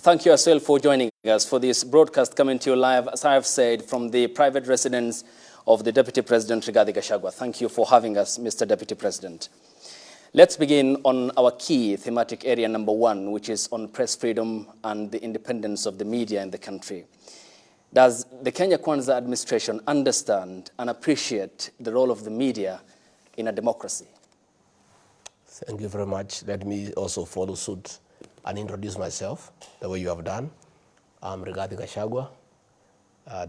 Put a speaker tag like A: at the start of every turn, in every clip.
A: Thank you as well for joining us for this broadcast coming to you live, as I have said, from the private residence of the Deputy President, Rigathi Gachagua. Thank you for having us, Mr. Deputy President. Let's begin on our key thematic area number 1, which is on press freedom and the independence of the media in the country. Does the Kenya Kwanza administration understand and appreciate the role of the media in a democracy?
B: Thank you very much. Let me also follow suit and introduce myself the way you have done. I'm Rigathi Gachagua,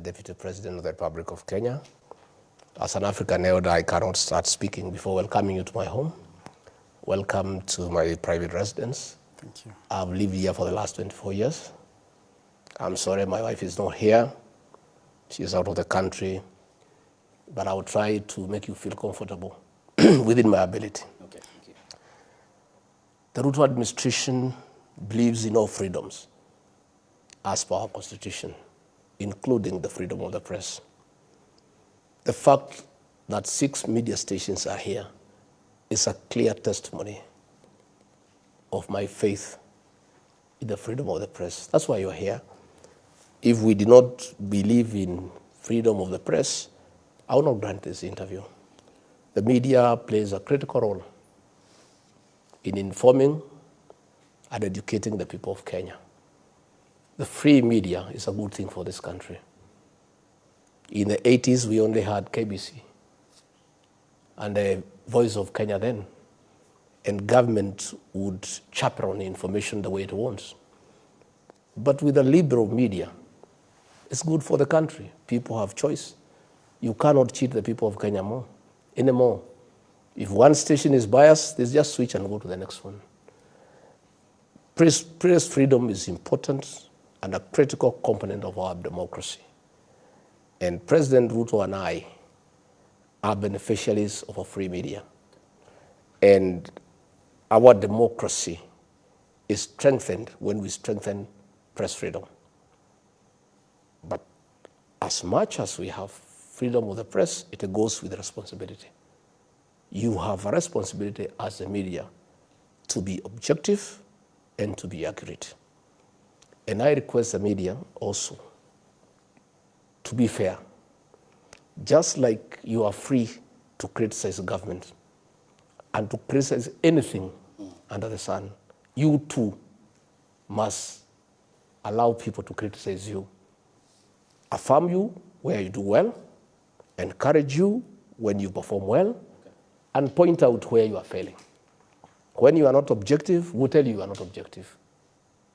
B: Deputy President of the Republic of Kenya. As an African elder, I cannot start speaking before welcoming you to my home. Welcome to my private residence.
C: Thank you.
B: I've lived here for the last 24 years. I'm sorry my wife is not here. She's out of the country. But I will try to make you feel comfortable within my ability.
A: Okay, thank you.
B: The Ruto administration believes in all freedoms as per our constitution, including the freedom of the press. The fact that 6 media stations are here is a clear testimony of my faith in the freedom of the press. That's why you're here. If we do not believe in freedom of the press, I will not grant this interview. The media plays a critical role in informing and educating the people of Kenya. The free media is a good thing for this country. In the 80s, we only had KBC and the Voice of Kenya then, and government would chaperone information the way it wants. But with a liberal media, it's good for the country. People have choice. You cannot cheat the people of Kenya anymore. If one station is biased, they just switch and go to the next one. Press freedom is important and a critical component of our democracy. And President Ruto and I are beneficiaries of a free media. And our democracy is strengthened when we strengthen press freedom. But as much as we have freedom of the press, it goes with responsibility. You have a responsibility as a media to be objective and to be accurate. And I request the media also to be fair. Just like you are free to criticize the government and to criticize anything under the sun, you too must allow people to criticize you. Affirm you where you do well, encourage you when you perform well, and point out where you are failing. When you are not objective, we'll tell you are not objective.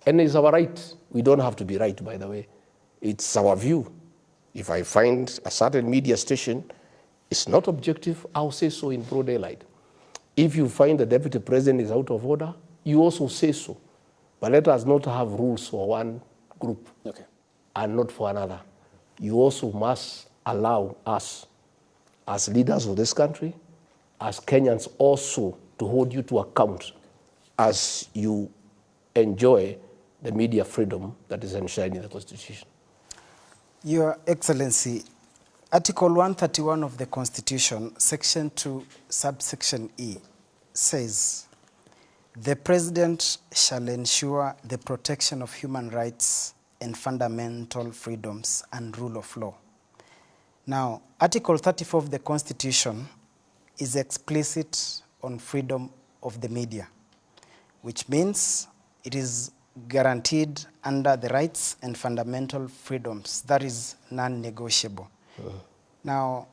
B: And it's our right. We don't have to be right, by the way. It's our view. If I find a certain media station is not objective, I'll say so in broad daylight. If you find the Deputy President is out of order, you also say so. But let us not have rules for one group and not for another. You also must allow us, as leaders of this country, as Kenyans also, to hold you to account as you enjoy the media freedom that is enshrined in the Constitution.
C: Your Excellency, Article 131 of the Constitution, Section 2, subsection E, says, "The President shall ensure the protection of human rights and fundamental freedoms and rule of law." Now, Article 34 of the Constitution is explicit on freedom of the media, which means it is guaranteed under the rights and fundamental freedoms. That is non-negotiable. Now,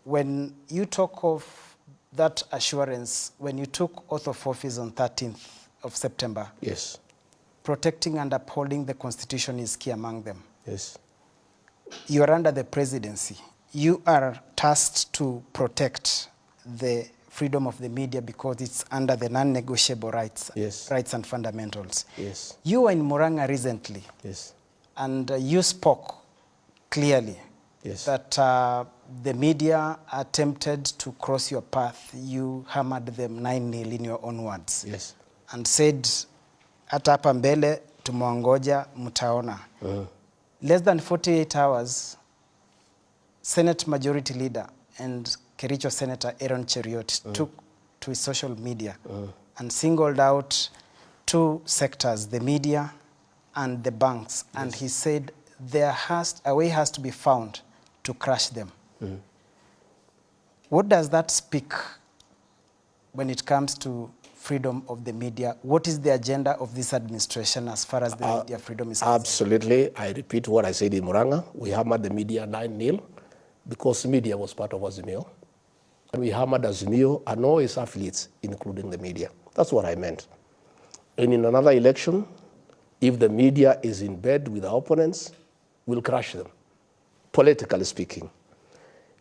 C: when you talk of that assurance, when you took oath of office on 13th of September,
B: yes,
C: protecting and upholding the Constitution is key among them.
B: yes,
C: You are under the presidency. You are tasked to protect the freedom of the media because it's under the non-negotiable rights,
B: yes,
C: rights and fundamentals.
B: yes,
C: You were in Murang'a recently,
B: yes,
C: and you spoke clearly
B: yes,
C: that the media attempted to cross your path. You hammered them 9-0 in your own words,
B: yes,
C: and said, hata hapa mbele tumewangoja mtaona. Less than 48 hours, Senate Majority Leader and Kericho Senator Aaron Cheriot took to his social media and singled out 2 sectors, the media and the banks, and he said a way has to be found to crush them. What does that speak when it comes to freedom of the media? What is the agenda of this administration as far as the media freedom is concerned?
B: Absolutely. I repeat what I said in Muranga. We hammered the media 9-0 because media was part of Azimio. And we hammered Azimio and all its affiliates, including the media. That's what I meant. And in another election, if the media is in bed with our opponents, we'll crush them, politically speaking.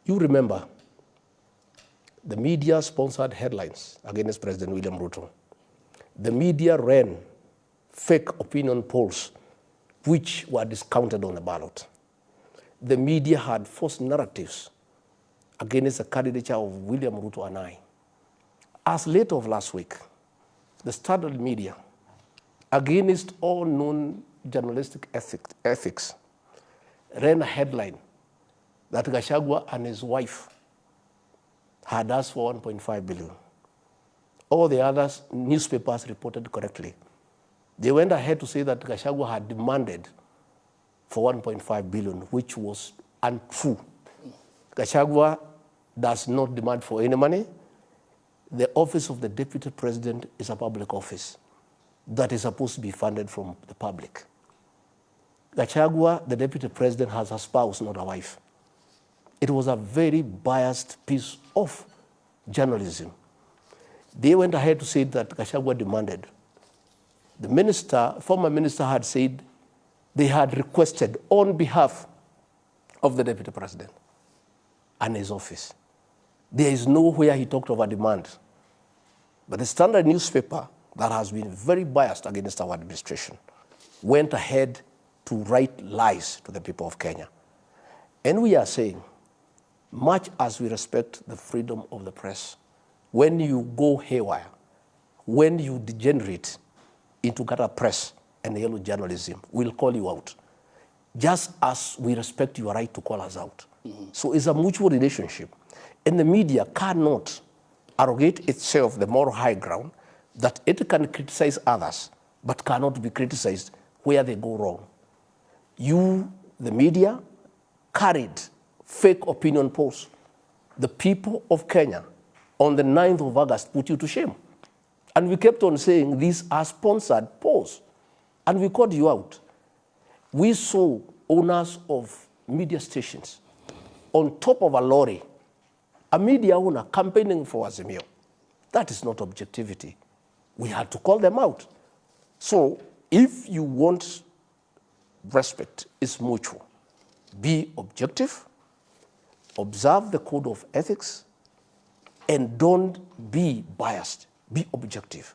B: You remember, the media sponsored headlines against President William Ruto. The media ran fake opinion polls, which were discounted on the ballot. The media had false narratives against the candidature of William Ruto and I. As late of last week, the Standard media, against all known journalistic ethics, ran a headline that Gachagua and his wife had asked for 1.5 billion. All the other newspapers reported correctly. They went ahead to say that Gachagua had demanded for 1.5 billion, which was untrue. Gachagua does not demand for any money. The office of the Deputy President is a public office that is supposed to be funded from the public. Gachagua, the Deputy President, has a spouse, not a wife. It was a very biased piece of journalism. They went ahead to say that Gachagua demanded. The former minister had said they had requested on behalf of the Deputy President and his office. There is nowhere he talked of a demand. But the Standard newspaper, that has been very biased against our administration, went ahead to write lies to the people of Kenya. And we are saying, much as we respect the freedom of the press, when you go haywire, when you degenerate into gutter press and yellow journalism, we'll call you out, just as we respect your right to call us out. So it's a mutual relationship. And the media cannot arrogate itself the moral high ground that it can criticize others, but cannot be criticized where they go wrong. You, the media, carried fake opinion polls. The people of Kenya, on the 9th of August, put you to shame. And we kept on saying these are sponsored polls. And we called you out. We saw owners of media stations on top of a lorry, a media owner campaigning for Azimio. That is not objectivity. We had to call them out. So if you want respect, it's mutual. Be objective, observe the code of ethics, and don't be biased. Be objective.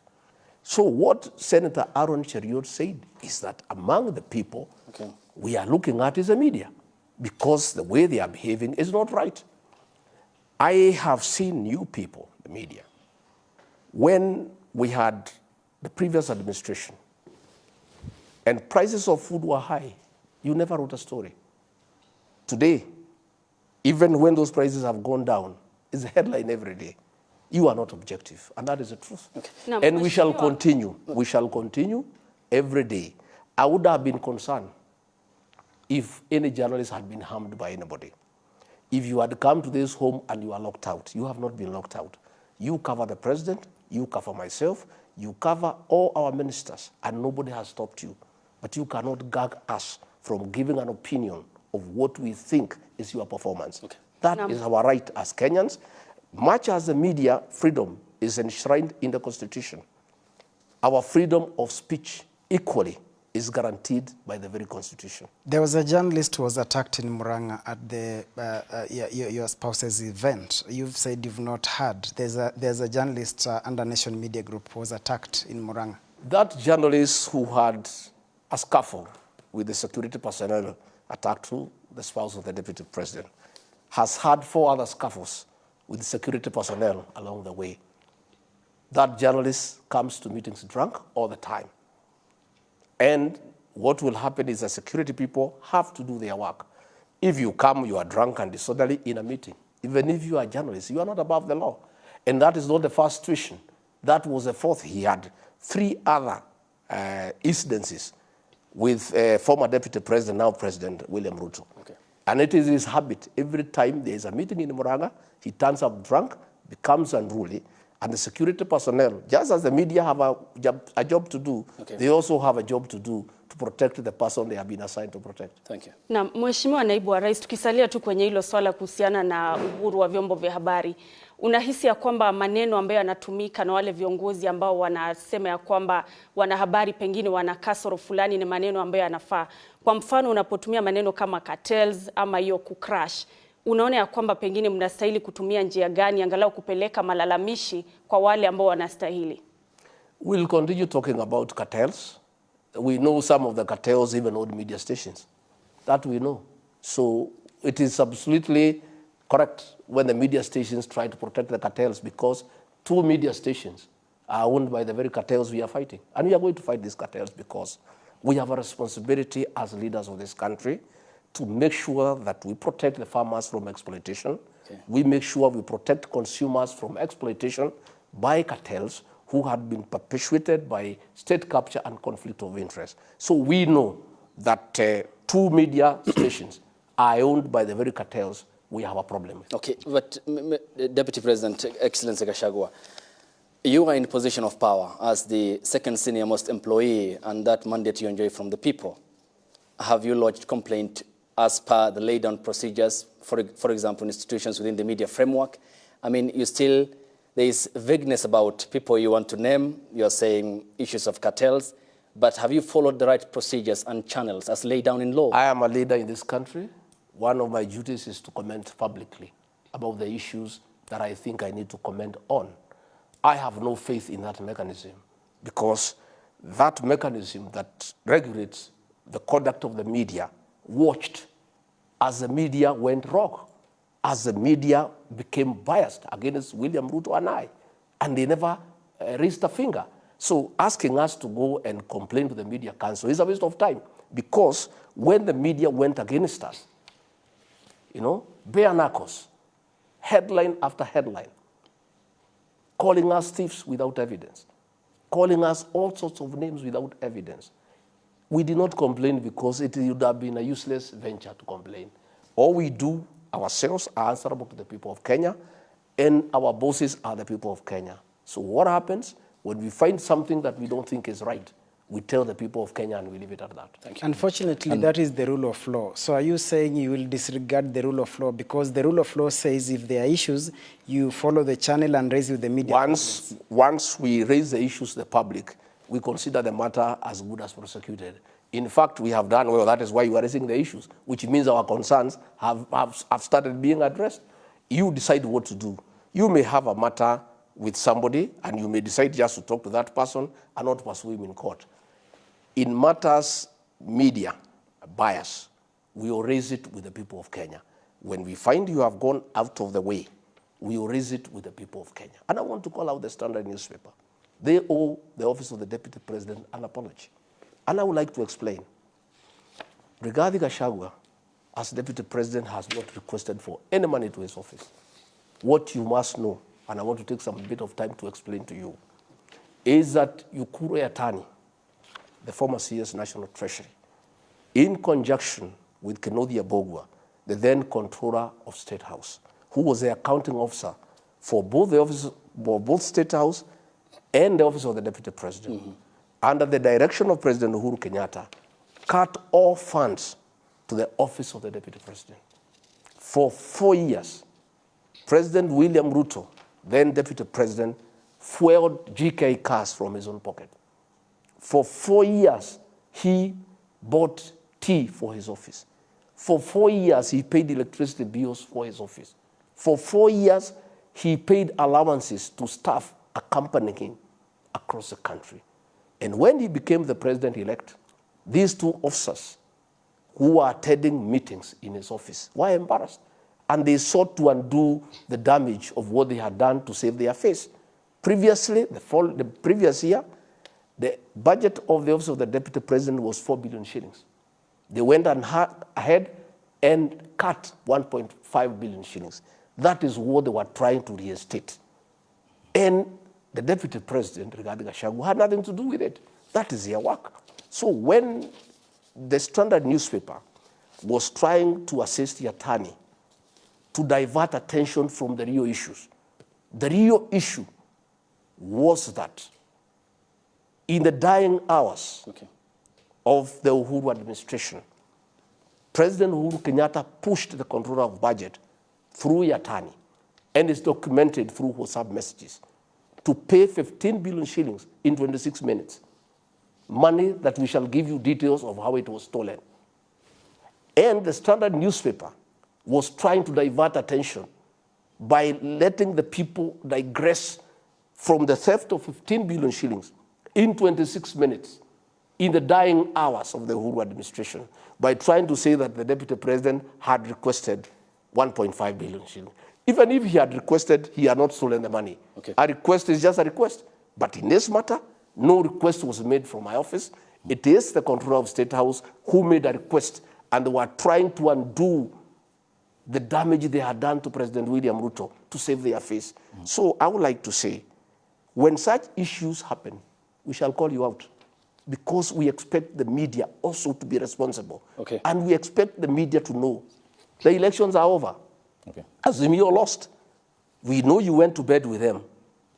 B: So what Senator Aaron Cheriot said is that among the people we are looking at is the media, because the way they are behaving is not right. I have seen new people, the media. When we had the previous administration and prices of food were high, you never wrote a story. Today, even when those prices have gone down, it's a headline every day. You are not objective, and that is the truth.
D: Now,
B: and we shall continue. We shall continue every day. I would have been concerned if any journalist had been harmed by anybody. If you had come to this home and you are locked out, you have not been locked out. You cover the president, you cover myself, you cover all our ministers, and nobody has stopped you. But you cannot gag us from giving an opinion of what we think is your performance. That is our right as Kenyans. Much as the media freedom is enshrined in the Constitution, our freedom of speech equally is guaranteed by the very Constitution.
C: There was a journalist who was attacked in Muranga at the your spouse's event. You've said you've not heard. There's a journalist under Nation Media Group who was attacked in Muranga.
B: That journalist who had a scuffle with the security personnel attacked the spouse of the Deputy President has had 4 other scuffles with security personnel along the way. That journalist comes to meetings drunk all the time. And what will happen is the security people have to do their work. If you come, you are drunk and disorderly in a meeting. Even if you are a journalist, you are not above the law. And that is not the first situation. That was the 4th. He had 3 other incidences with former Deputy President, now President William Ruto.
A: Okay.
B: And it is his habit. Every time there is a meeting in Murang'a, he turns up drunk, becomes unruly, and the security personnel, just as the media have a job to do,
A: okay, they
B: also have a job to do to protect the person they have been assigned to protect.
A: Thank you.
D: Na Mheshimiwa Naibu wa Rais, tukisalia tu kwenye hilo swala kuhusiana na uhuru wa vyombo vya habari, unahisi ya kwamba maneno ambayo yanatumika na wale viongozi ambao wanasema ya kwamba wanahabari pengine wana kasoro fulani ni maneno ambayo yanafaa? Kwa mfano, unapotumia maneno kama cartels ama hiyo kucrash, unaona ya kwamba pengine mnastahili kutumia njia gani angalau kupeleka malalamishi kwa wale ambao wanastahili?
B: We'll continue talking about cartels. We know some of the cartels even own media stations. That we know. So it is absolutely correct when the media stations try to protect the cartels, because 2 media stations are owned by the very cartels we are fighting. And we are going to fight these cartels because we have a responsibility as leaders of this country to make sure that we protect the farmers from exploitation. Okay. We make sure we protect consumers from exploitation by cartels who had been perpetuated by state capture and conflict of interest. So we know that 2 media stations are owned by the very cartels we have a problem with.
A: Okay, but Deputy President, Excellency Gachagua, you are in position of power as the second senior most employee, and that mandate you enjoy from the people. Have you lodged complaint as per the laid down procedures, for example, institutions within the media framework? I mean, there is vagueness about people you want to name. You're saying issues of cartels, but have you followed the right procedures and channels as laid down in law?
B: I am a leader in this country. One of my duties is to comment publicly about the issues that I think I need to comment on. I have no faith in that mechanism, because that mechanism that regulates the conduct of the media watched as the media went rogue, as the media became biased against William Ruto and I, and they never raised a finger. So asking us to go and complain to the Media Council is a waste of time, because when the media went against us, you know, bare knuckles, headline after headline, calling us thieves without evidence, calling us all sorts of names without evidence. We did not complain because it would have been a useless venture to complain. All we do ourselves are answerable to the people of Kenya, and our bosses are the people of Kenya. So what happens when we find something that we don't think is right? We tell the people of Kenya and we leave it at that.
A: Thank you.
C: Unfortunately, that is the rule of law. So are you saying you will disregard the rule of law? Because the rule of law says if there are issues, you follow the channel and raise with the media.
B: Once we raise the issues to the public, we consider the matter as good as prosecuted. In fact, we have done well. That is why you are raising the issues, which means our concerns have started being addressed. You decide what to do. You may have a matter with somebody, and you may decide just to talk to that person and not pursue him in court. In matters media bias, we will raise it with the people of Kenya. When we find you have gone out of the way, we will raise it with the people of Kenya. And I want to call out the Standard newspaper. They owe the office of the Deputy President an apology. And I would like to explain. Rigathi Gachagua, as Deputy President, has not requested for any money to his office. What you must know, and I want to take some bit of time to explain to you, is that Ukuru Yatani, the former CS National Treasury, in conjunction with Kennedy Abogwa, the then Controller of State House, who was the accounting officer for both the office, for both State House and the office of the Deputy President, under the direction of President Uhuru Kenyatta, cut all funds to the office of the Deputy President. For 4 years, President William Ruto, then Deputy President, fueled GK cars from his own pocket. For 4 years, he bought tea for his office. For 4 years, he paid electricity bills for his office. For 4 years, he paid allowances to staff accompanying him across the country. And when he became the president-elect, these 2 officers who were attending meetings in his office were embarrassed. And they sought to undo the damage of what they had done to save their face. Previously, the previous year, the budget of the office of the Deputy President was 4 billion shillings. They went ahead and cut 1.5 billion shillings. That is what they were trying to reinstate. And the Deputy President, Rigathi Gachagua, had nothing to do with it. That is their work. So when the Standard newspaper was trying to assist the attorney to divert attention from the real issues. The real issue was that in the dying hours of the Uhuru administration, President Uhuru Kenyatta pushed the control of budget through Yatani, and it's documented through WhatsApp messages, to pay 15 billion shillings in 26 minutes. Money that we shall give you details of how it was stolen. And the Standard newspaper was trying to divert attention by letting the people digress from the theft of 15 billion shillings in 26 minutes in the dying hours of the Uhuru administration by trying to say that the deputy president had requested 1.5 billion shillings. Even if he had requested, he had not stolen the money. A request is just a request. But in this matter, no request was made from my office. It is the Controller of State House who made a request, and they were trying to undo the damage they had done to President William Ruto to save their face. So I would like to say, when such issues happen, we shall call you out, because we expect the media also to be responsible. And we expect the media to know the elections are over. Azimio lost. We know you went to bed with them.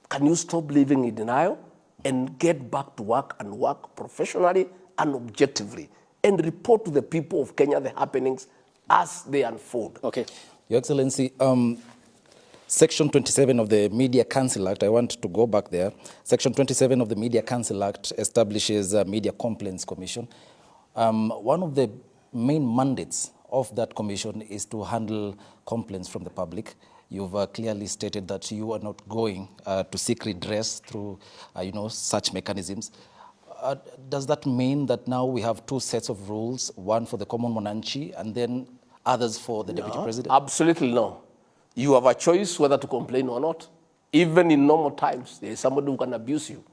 B: Can you stop living in denial and get back to work and work professionally and objectively and report to the people of Kenya the happenings as they unfold?
E: Your Excellency, Section 27 of the Media Council Act, I want to go back there. Section 27 of the Media Council Act establishes a Media Complaints Commission. One of the main mandates of that commission is to handle complaints from the public. You've clearly stated that you are not going to seek redress through, such mechanisms. Does that mean that now we have two sets of rules, one for the common Mwananchi and then others for the Deputy President?
B: Absolutely no. You have a choice whether to complain or not. Even in normal times, there is somebody who can abuse you,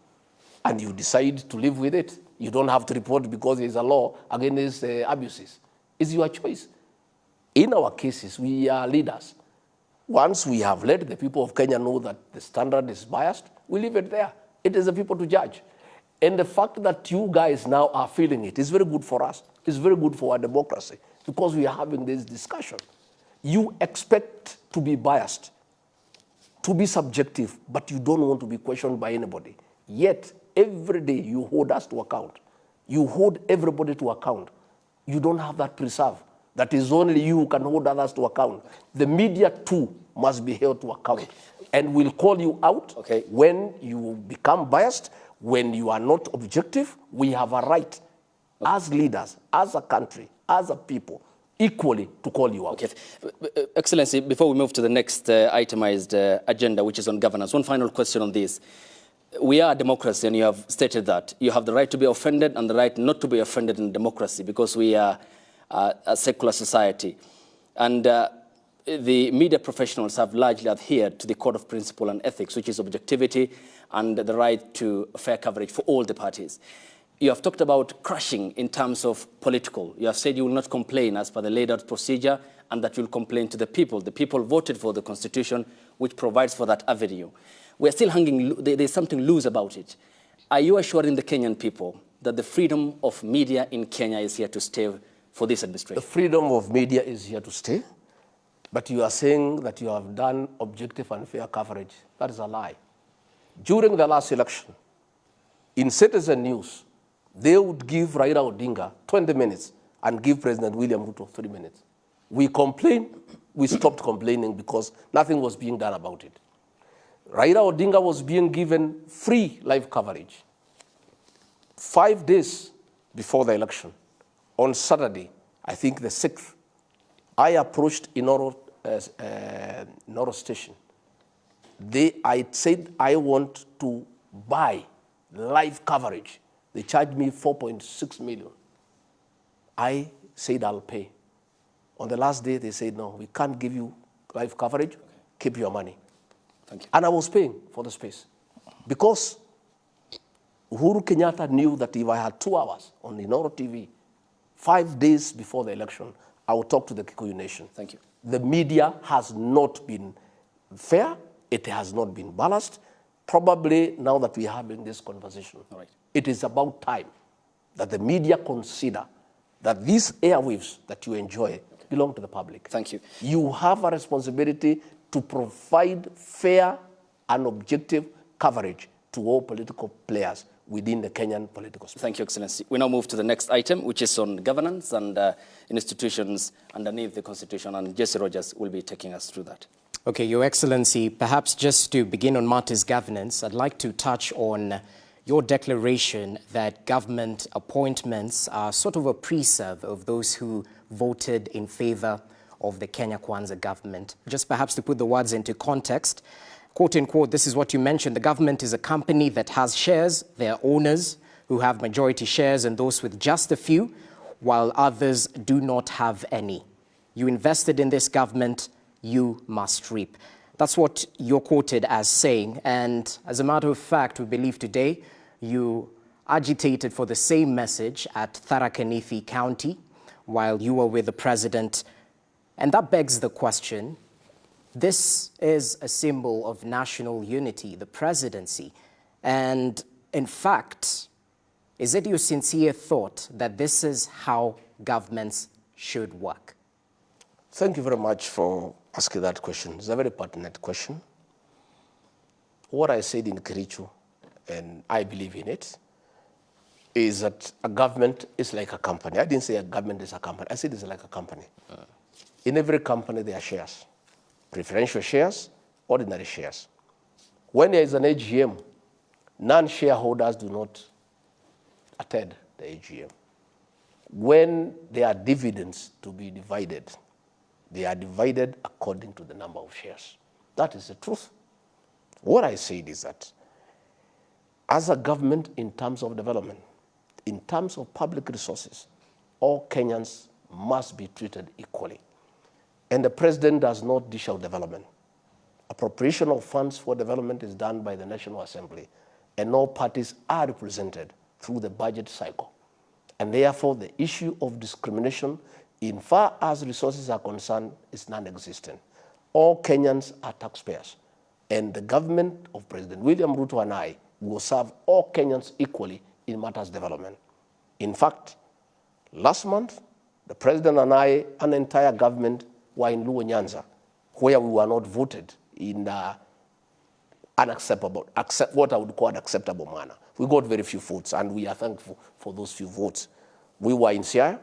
B: and you decide to live with it. You don't have to report because there is a law against abuses. It's your choice. In our cases, we are leaders. Once we have let the people of Kenya know that the Standard is biased, we leave it there. It is the people to judge. And the fact that you guys now are feeling it is very good for us. It's very good for our democracy, because we are having this discussion. You expect to be biased, to be subjective, but you don't want to be questioned by anybody. Yet, every day you hold us to account. You hold everybody to account. You don't have that preserve. That is only you who can hold others to account. The media too must be held to account. And we'll call you out when you become biased, when you are not objective. We have a right as leaders, as a country, as a people, equally to call you out.
A: Excellency, before we move to the next itemized agenda, which is on governance, one final question on this. We are a democracy, and you have stated that. You have the right to be offended and the right not to be offended in democracy, because we are a secular society. And the media professionals have largely adhered to the code of principle and ethics, which is objectivity and the right to fair coverage for all the parties. You have talked about crushing in terms of political. You have said you will not complain as per the laid out procedure, and that you will complain to the people. The people voted for the Constitution, which provides for that avenue. We're still hanging, there's something loose about it. Are you assuring the Kenyan people that the freedom of media in Kenya is here to stay for this administration?
B: The freedom of media is here to stay, but you are saying that you have done objective and fair coverage. That is a lie. During the last election, in Citizen News, they would give Raila Odinga 20 minutes and give President William Ruto 3 minutes. We complained, we stopped complaining because nothing was being done about it. Raila Odinga was being given free live coverage. 5 days before the election, on Saturday, I think the 6th, I approached Inoro Station. I said I want to buy live coverage. They charged me 4.6 million. I said I'll pay. On the last day, they said, no, we can't give you live coverage. Keep your money.
A: Thank you.
B: And I was paying for the space. Because Uhuru Kenyatta knew that if I had 2 hours on Inoro TV, 5 days before the election, I would talk to the Kikuyu nation.
A: Thank you.
B: The media has not been fair. It has not been balanced. Probably now that we are having this conversation, it is about time that the media consider that these airwaves that you enjoy belong to the public.
A: Thank you.
B: You have a responsibility to provide fair and objective coverage to all political players within the Kenyan political space.
A: Thank you, Excellency. We now move to the next item, which is on governance and institutions underneath the Constitution, and Jesse Rogers will be taking us through that.
F: Okay, Your Excellency, perhaps just to begin on matters governance, I'd like to touch on your declaration that government appointments are sort of a preserve of those who voted in favor of the Kenya Kwanza government. Just perhaps to put the words into context, quote unquote, this is what you mentioned: the government is a company that has shares, there are owners who have majority shares and those with just a few, while others do not have any. You invested in this government, you must reap. That's what you're quoted as saying, and as a matter of fact, we believe today you agitated for the same message at Tharaka Nithi County while you were with the president. And that begs the question, this is a symbol of national unity, the presidency. And in fact, is it your sincere thought that this is how governments should work?
B: Thank you very much for asking that question. It's a very pertinent question. What I said in Kericho, and I believe in it, is that a government is like a company. I didn't say a government is a company. I said it's like a company. In every company, there are shares. Preferential shares, ordinary shares. When there is an AGM, non-shareholders do not attend the AGM. When there are dividends to be divided, they are divided according to the number of shares. That is the truth. What I said is that as a government, in terms of development, in terms of public resources, all Kenyans must be treated equally. And the president does not dish out development. Appropriation of funds for development is done by the National Assembly, and all parties are represented through the budget cycle. And therefore, the issue of discrimination, in far as resources are concerned, is non-existent. All Kenyans are taxpayers, and the government of President William Ruto and I will serve all Kenyans equally in matters development. In fact, last month, the president and I, an entire government, were in Luo Nyanza, where we were not voted in what I would call an acceptable manner. We got very few votes, and we are thankful for those few votes. We were in Siaya,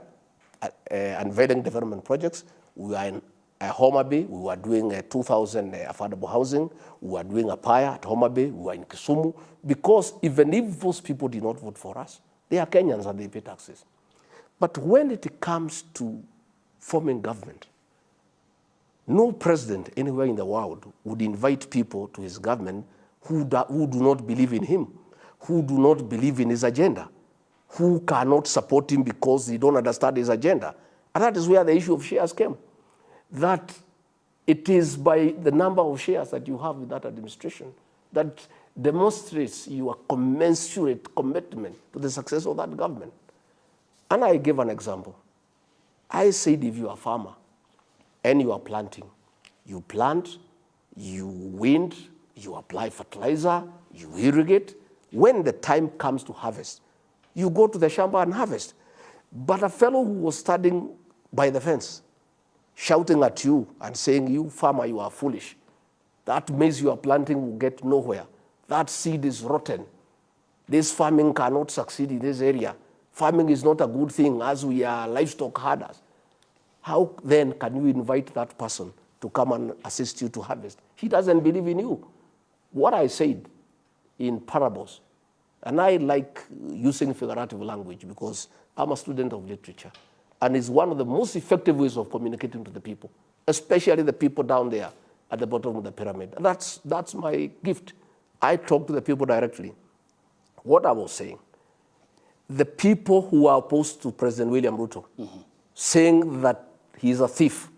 B: unveiling development projects. We were in Homa Bay. We were doing 2,000 affordable housing. We were doing a PIA at Homa Bay. We were in Kisumu. Because even if those people did not vote for us, they are Kenyans and they pay taxes. But when it comes to forming government, no president anywhere in the world would invite people to his government who do not believe in him, who do not believe in his agenda, who cannot support him because they don't understand his agenda. And that is where the issue of shares came. That it is by the number of shares that you have with that administration that demonstrates your commensurate commitment to the success of that government. And I gave an example. I said if you are a farmer and you are planting, you plant, you wind, you apply fertilizer, you irrigate. When the time comes to harvest, you go to the shamba and harvest. But a fellow who was standing by the fence, shouting at you and saying, you farmer, you are foolish. That maize you are planting will get nowhere. That seed is rotten. This farming cannot succeed in this area. Farming is not a good thing as we are livestock herders. How then can you invite that person to come and assist you to harvest? He doesn't believe in you. What I said in parables, and I like using figurative language because I'm a student of literature, and it's one of the most effective ways of communicating to the people, especially the people down there at the bottom of the pyramid. And that's my gift. I talk to the people directly. What I was saying, the people who are opposed to President William Ruto, saying that he is a thief,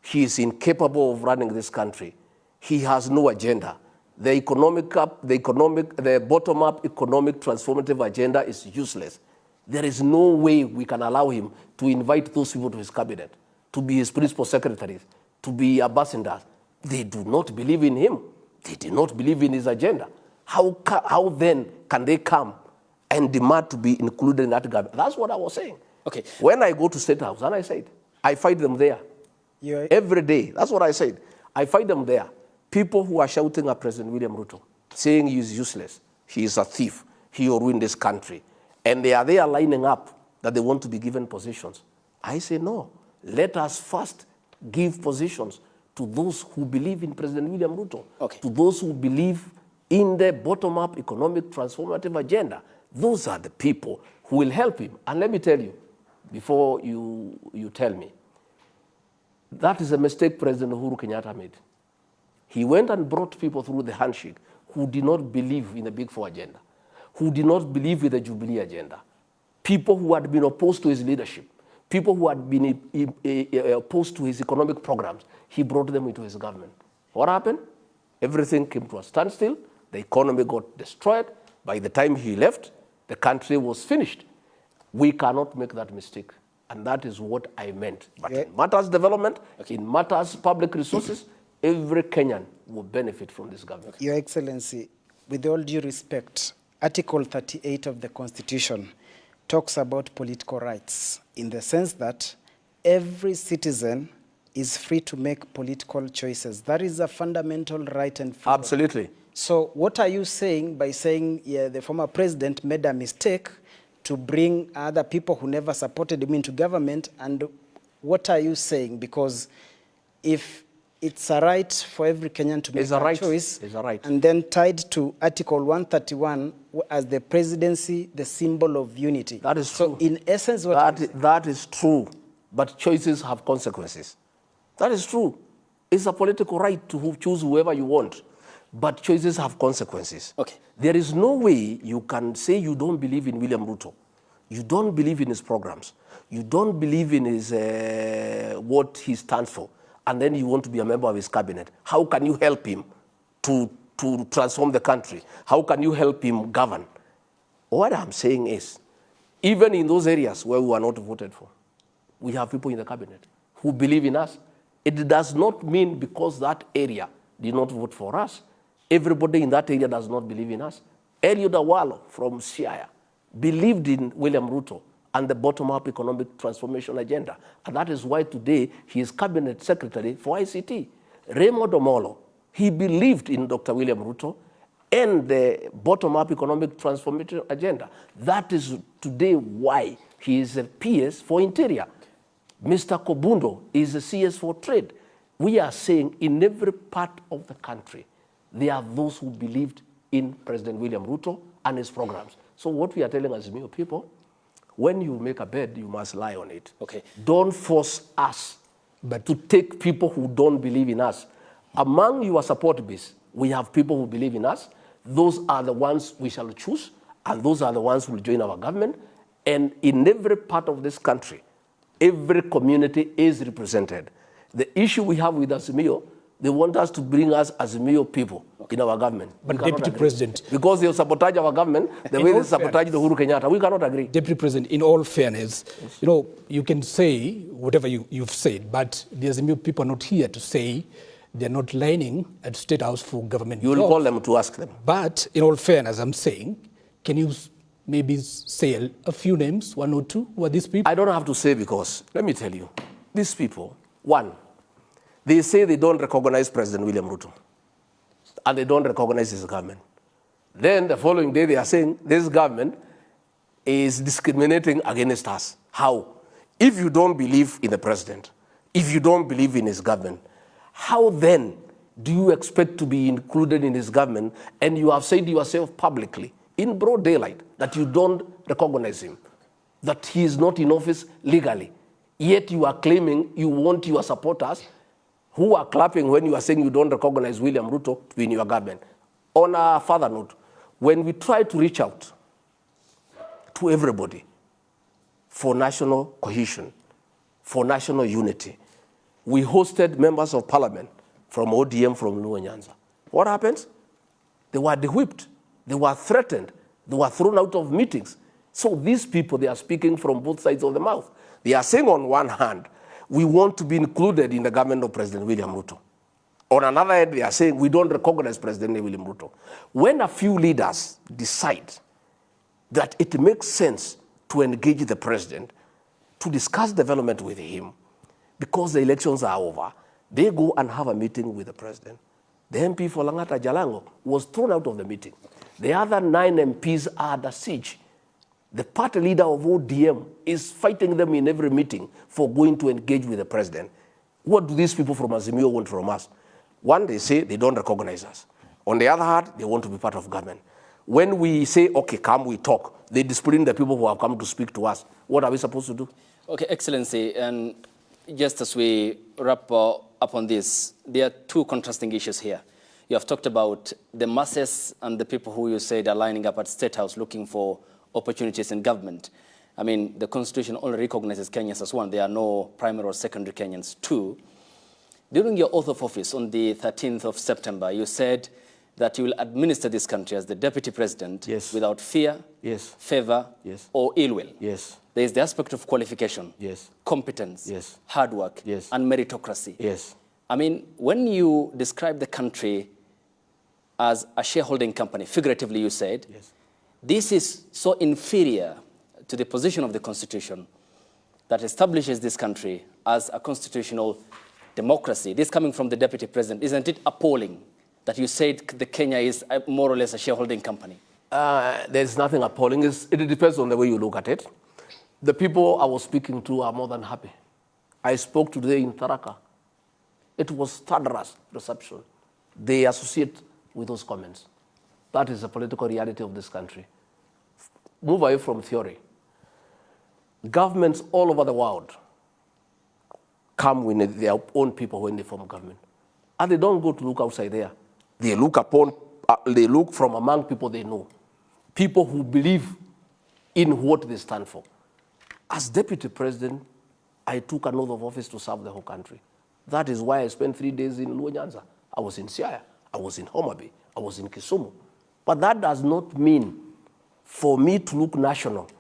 B: he is incapable of running this country, he has no agenda, the bottom-up economic transformative agenda is useless. There is no way we can allow him to invite those people to his cabinet, to be his principal secretaries, to be ambassadors. They do not believe in him. They do not believe in his agenda. How then can they come and demand to be included in that government? That's what I was saying.
A: Okay.
B: When I go to State House, and I said, I fight them there. Every day. That's what I said. I fight them there. People who are shouting at President William Ruto, saying he is useless, he is a thief, he will ruin this country. And they are there lining up that they want to be given positions. I say, no, let us first give positions to those who believe in President William Ruto, to those who believe in the bottom-up economic transformative agenda. Those are the people who will help him. And let me tell you, before you tell me, that is a mistake President Uhuru Kenyatta made. He went and brought people through the handshake who did not believe in the Big Four agenda, who did not believe in the Jubilee agenda, people who had been opposed to his leadership, people who had been opposed to his economic programs. He brought them into his government. What happened? Everything came to a standstill. The economy got destroyed. By the time he left, the country was finished. We cannot make that mistake. And that is what I meant. But in matters development, in matters public resources, every Kenyan will benefit from this government.
C: Your Excellency, with all due respect, Article 38 of the Constitution talks about political rights in the sense that every citizen is free to make political choices. That is a fundamental right and freedom.
B: Absolutely.
C: So what are you saying by saying the former president made a mistake to bring other people who never supported him into government? And what are you saying? Because if it's a right for every Kenyan to make a choice, and then tied to Article 131 as the presidency, the symbol of unity.
B: That is true.
C: So in essence,
B: that is true, but choices have consequences. That is true. It's a political right to choose whoever you want, but choices have consequences.
A: Okay.
B: There is no way you can say you don't believe in William Ruto. You don't believe in his programs. You don't believe in his what he stands for, and then you want to be a member of his cabinet. How can you help him to transform the country? How can you help him govern? What I'm saying is, even in those areas where we are not voted for, we have people in the cabinet who believe in us. It does not mean because that area did not vote for us, everybody in that area does not believe in us. Eliud Awalo from Siaya believed in William Ruto and the bottom-up economic transformation agenda. And that is why today he is cabinet secretary for ICT. Raymond Omolo, he believed in Dr. William Ruto and the bottom-up economic transformation agenda. That is today why he is a PS for Interior. Mr. Kobundo is a CS for Trade. We are saying in every part of the country, there are those who believed in President William Ruto and his programs. So what we are telling Azimio people, when you make a bed, you must lie on it.
A: Okay.
B: Don't force us to take people who don't believe in us. Among your support base, we have people who believe in us. Those are the ones we shall choose, and those are the ones who will join our government. And in every part of this country, every community is represented. The issue we have with Azimio, they want us to bring us Azimio people in our government.
G: But Deputy President...
B: Because they sabotage our government the way they sabotage the Uhuru Kenyatta. We cannot agree.
G: Deputy President, in all fairness, you know, you can say whatever you've said, but the Azimio people are not here to say they're not lining at State House for government
B: You will
G: jobs.
B: call them to ask them.
G: But in all fairness, I'm saying, can you maybe say a few names, one or two, who are these people?
B: I don't have to say because, let me tell you, these people, one, they say they don't recognize President William Ruto and they don't recognize his government. Then the following day they are saying this government is discriminating against us. How? If you don't believe in the president, if you don't believe in his government, how then do you expect to be included in his government and you have said yourself publicly in broad daylight that you don't recognize him, that he is not in office legally, yet you are claiming you want your supporters who are clapping when you are saying you don't recognize William Ruto to be in your government. On a further note, when we try to reach out to everybody for national cohesion, for national unity, we hosted members of parliament from ODM, from Luo Nyanza. What happens? They were de-whipped. They were threatened. They were thrown out of meetings. So these people, they are speaking from both sides of the mouth. They are saying on one hand, we want to be included in the government of President William Ruto. On another hand, they are saying we don't recognize President William Ruto. When a few leaders decide that it makes sense to engage the president, to discuss development with him, because the elections are over, they go and have a meeting with the president. The MP for Langata Jalango was thrown out of the meeting. The other 9 MPs are under siege. The party leader of ODM is fighting them in every meeting for going to engage with the president. What do these people from Azimio want from us? One, they say they don't recognize us. On the other hand, they want to be part of government. When we say, okay, come, we talk, they discipline the people who have come to speak to us. What are we supposed to do?
A: Okay, Excellency, and just as we wrap up on this, there are 2 contrasting issues here. You have talked about the masses and the people who you said are lining up at State House looking for opportunities in government. I mean, the Constitution only recognizes Kenyans as one. There are no primary or secondary Kenyans. 2, during your oath of office on the 13th of September, you said that you will administer this country as the deputy president without fear, favor, or ill will. There is the aspect of qualification, competence, hard work, and meritocracy. I mean, when you describe the country as a shareholding company, figuratively you said, this is so inferior to the position of the Constitution that establishes this country as a constitutional democracy. This coming from the deputy president, isn't it appalling that you said the Kenya is more or less a shareholding company?
B: There's nothing appalling. It depends on the way you look at it. The people I was speaking to are more than happy. I spoke today in Tharaka. It was thunderous reception. They associate with those comments. That is the political reality of this country. Move away from theory. Governments all over the world come with their own people when they form government. And they don't go to look outside there. They look from among people they know. People who believe in what they stand for. As deputy president, I took an oath of office to serve the whole country. That is why I spent 3 days in Luo Nyanza. I was in Siaya. I was in Homa Bay. I was in Kisumu. But that does not mean for me to look national.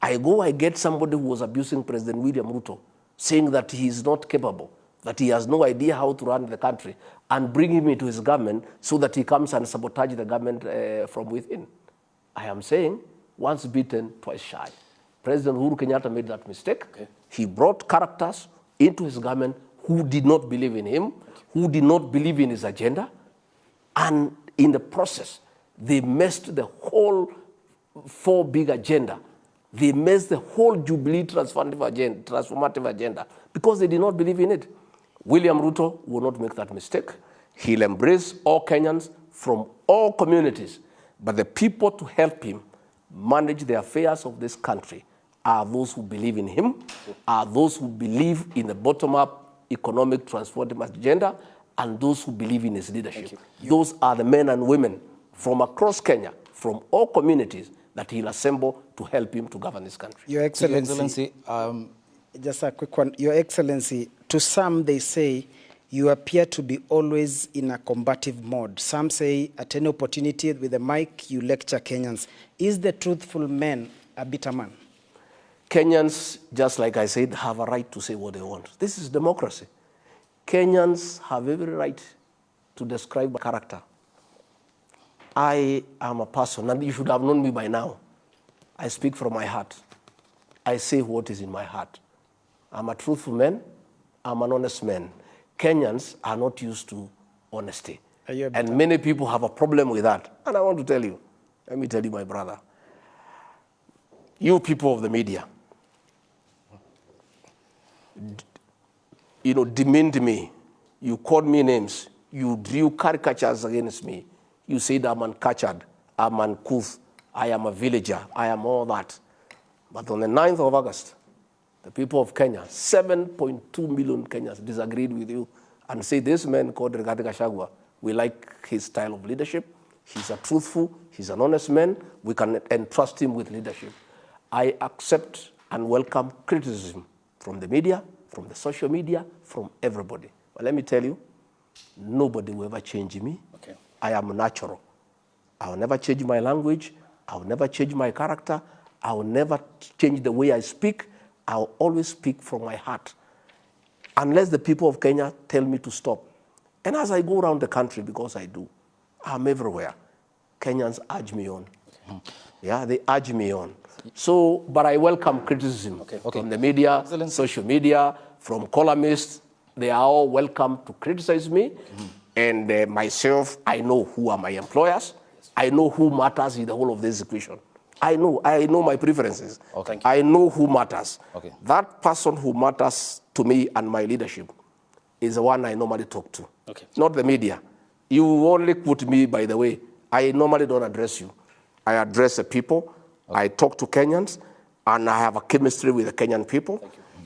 B: I get somebody who was abusing President William Ruto, saying that he is not capable, that he has no idea how to run the country, and bring him into his government so that he comes and sabotage the government from within. I am saying, once bitten, twice shy. President Uhuru Kenyatta made that mistake. He brought characters into his government who did not believe in him, who did not believe in his agenda, and in the process, they messed the whole 4 big agenda. They messed the whole Jubilee transformative agenda because they did not believe in it. William Ruto will not make that mistake. He'll embrace all Kenyans from all communities, but the people to help him manage the affairs of this country are those who believe in him, are those who believe in the bottom-up economic transformative agenda, and those who believe in his leadership. Those are the men and women from across Kenya, from all communities, that he'll assemble to help him to govern this country.
C: Your Excellency, just a quick one. Your Excellency, to some they say you appear to be always in a combative mode. Some say at any opportunity with a mic you lecture Kenyans. Is the truthful man a bitter man?
B: Kenyans, just like I said, have a right to say what they want. This is democracy. Kenyans have every right to describe character. I am a person, and you should have known me by now. I speak from my heart. I say what is in my heart. I'm a truthful man. I'm an honest man. Kenyans are not used to honesty. And many people have a problem with that. And I want to tell you, let me tell you, my brother, you people of the media, demeaned me. You called me names. You drew caricatures against me. You said I'm uncatchered, I'm uncouth, I am a villager, I am all that. But on the 9th of August, the people of Kenya, 7.2 million Kenyans disagreed with you and say this man called Rigathi Gachagua, we like his style of leadership, he's a truthful, he's an honest man, we can entrust him with leadership. I accept and welcome criticism from the media, from the social media, from everybody. But let me tell you, nobody will ever change me. I am natural. I will never change my language. I will never change my character. I will never change the way I speak. I will always speak from my heart. Unless the people of Kenya tell me to stop. And as I go around the country, because I do, I'm everywhere, Kenyans urge me on. Yeah, they urge me on. So, but I welcome criticism from the media, social media, from columnists. They are all welcome to criticize me. And myself, I know who are my employers. I know who matters in the whole of this equation. I know my preferences. I know who matters. That person who matters to me and my leadership is the one I normally talk to, not the media. You only quote me, by the way. I normally don't address you. I address the people. I talk to Kenyans, and I have a chemistry with the Kenyan people.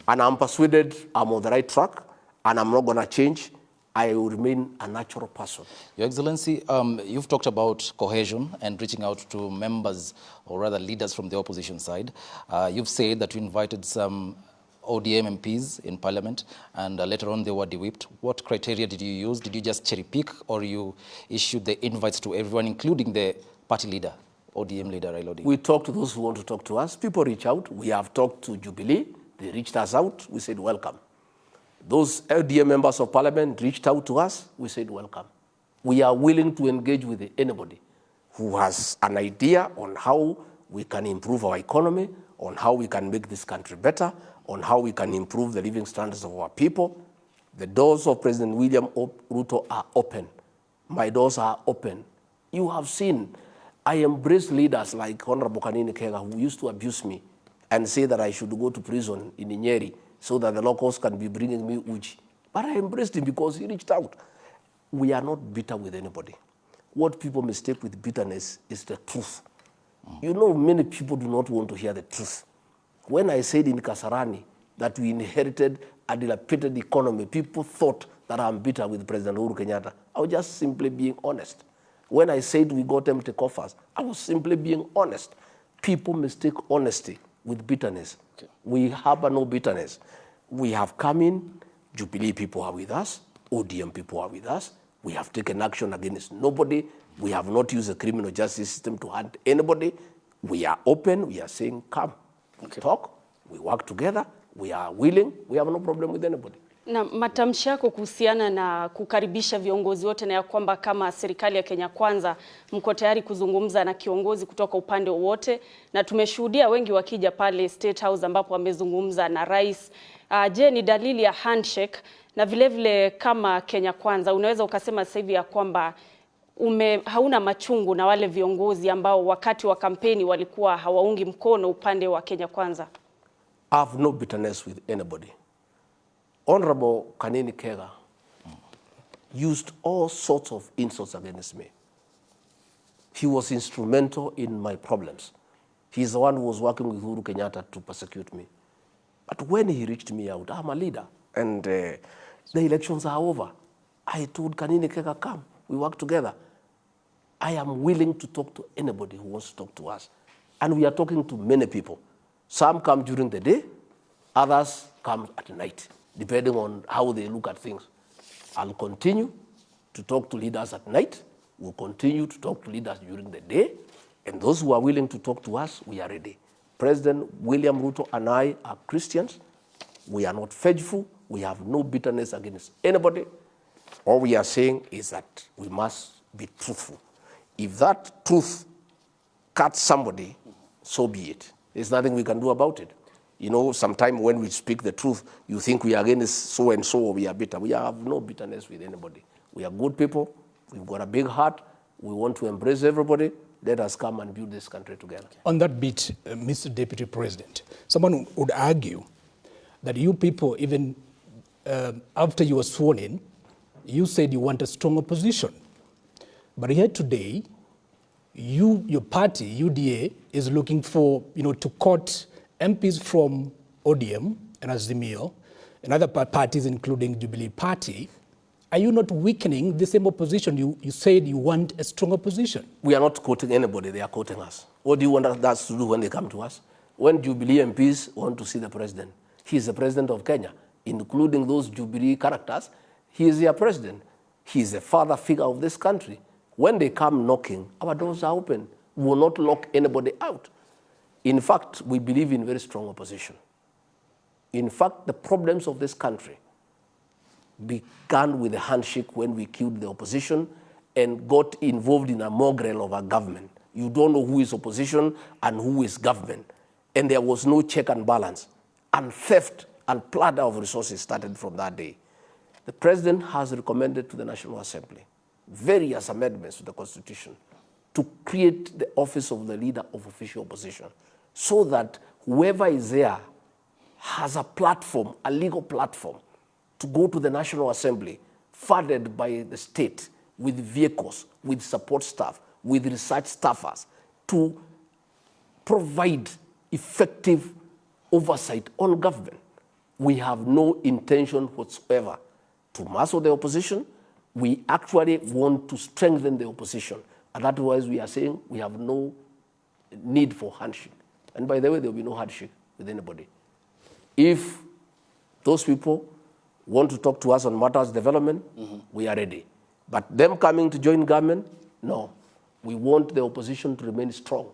B: And I'm persuaded I'm on the right track, and I'm not going to change. I will remain a natural person.
E: Your Excellency, you've talked about cohesion and reaching out to members, or rather leaders from the opposition side. You've said that you invited some ODM MPs in Parliament, and later on they were de-whipped. What criteria did you use? Did you just cherry pick, or you issued the invites to everyone, including the party leader, ODM leader Raila Odinga?
B: We talk to those who want to talk to us. People reach out. We have talked to Jubilee. They reached us out. We said, welcome. Those LDA members of Parliament reached out to us. We said, welcome. We are willing to engage with anybody who has an idea on how we can improve our economy, on how we can make this country better, on how we can improve the living standards of our people. The doors of President William Ruto are open. My doors are open. You have seen, I embrace leaders like Honorable Kanini Kega, who used to abuse me and say that I should go to prison in Nyeri so that the locals can be bringing me uji. But I embraced him because he reached out. We are not bitter with anybody. What people mistake with bitterness is the truth. You know, many people do not want to hear the truth. When I said in Kasarani that we inherited a dilapidated economy, people thought that I'm bitter with President Uhuru Kenyatta. I was just simply being honest. When I said we got empty coffers, I was simply being honest. People mistake honesty with bitterness. We harbor no bitterness. We have come in, Jubilee people are with us, ODM people are with us. We have taken action against nobody. We have not used the criminal justice system to hunt anybody. We are open. We are saying, come, talk. We work together. We are willing. We have no problem with anybody.
D: Na matamshi yako kuhusiana na kukaribisha viongozi wote, na ya kwamba kama serikali ya Kenya Kwanza mko tayari kuzungumza na kiongozi kutoka upande wote, na tumeshuhudia wengi wakija pale State House ambapo wamezungumza na rais. Je, ni dalili ya handshake? Na vile vile kama Kenya Kwanza unaweza ukasema sasa hivi ya kwamba hauna machungu na wale viongozi ambao wakati wa kampeni walikuwa hawaungi mkono upande wa Kenya Kwanza?
B: I have no bitterness with anybody. Honorable Kanini Kega used all sorts of insults against me. He was instrumental in my problems. He's the one who was working with Uhuru Kenyatta to persecute me. But when he reached me out, I'm a leader, and the elections are over. I told Kanini Kega, come, we work together. I am willing to talk to anybody who wants to talk to us. And we are talking to many people. Some come during the day, others come at night, depending on how they look at things. I'll continue to talk to leaders at night. We'll continue to talk to leaders during the day. And those who are willing to talk to us, we are ready. President William Ruto and I are Christians. We are not faithful. We have no bitterness against anybody. All we are saying is that we must be truthful. If that truth cuts somebody, so be it. There's nothing we can do about it. You know, sometimes when we speak the truth, you think we are against so-and-so or we are bitter. We have no bitterness with anybody. We are good people. We've got a big heart. We want to embrace everybody. Let us come and build this country together.
G: On that bit, Mr. Deputy President, someone would argue that you people, even after you were sworn in, you said you want a strong opposition. But here today, your party, UDA, is looking for, to cut MPs from ODM and Azimio and other parties, including Jubilee Party. Are you not weakening the same opposition? You said you want a strong opposition.
B: We are not quoting anybody, they are quoting us. What do you want us to do when they come to us? When Jubilee MPs want to see the president, he is the president of Kenya, including those Jubilee characters, he is their president. He is the father figure of this country. When they come knocking, our doors are open. We will not lock anybody out. In fact, we believe in very strong opposition. In fact, the problems of this country began with a handshake when we killed the opposition and got involved in a mongrel of a government. You don't know who is opposition and who is government. And there was no check and balance. And theft and plunder of resources started from that day. The president has recommended to the National Assembly various amendments to the Constitution to create the office of the leader of official opposition so that whoever is there has a platform, a legal platform, to go to the National Assembly funded by the state with vehicles, with support staff, with research staffers to provide effective oversight on government. We have no intention whatsoever to muscle the opposition. We actually want to strengthen the opposition. And that's why we are saying we have no need for handshake. And by the way, there will be no handshake with anybody. If those people want to talk to us on matters development, we are ready. But them coming to join government, no. We want the opposition to remain strong.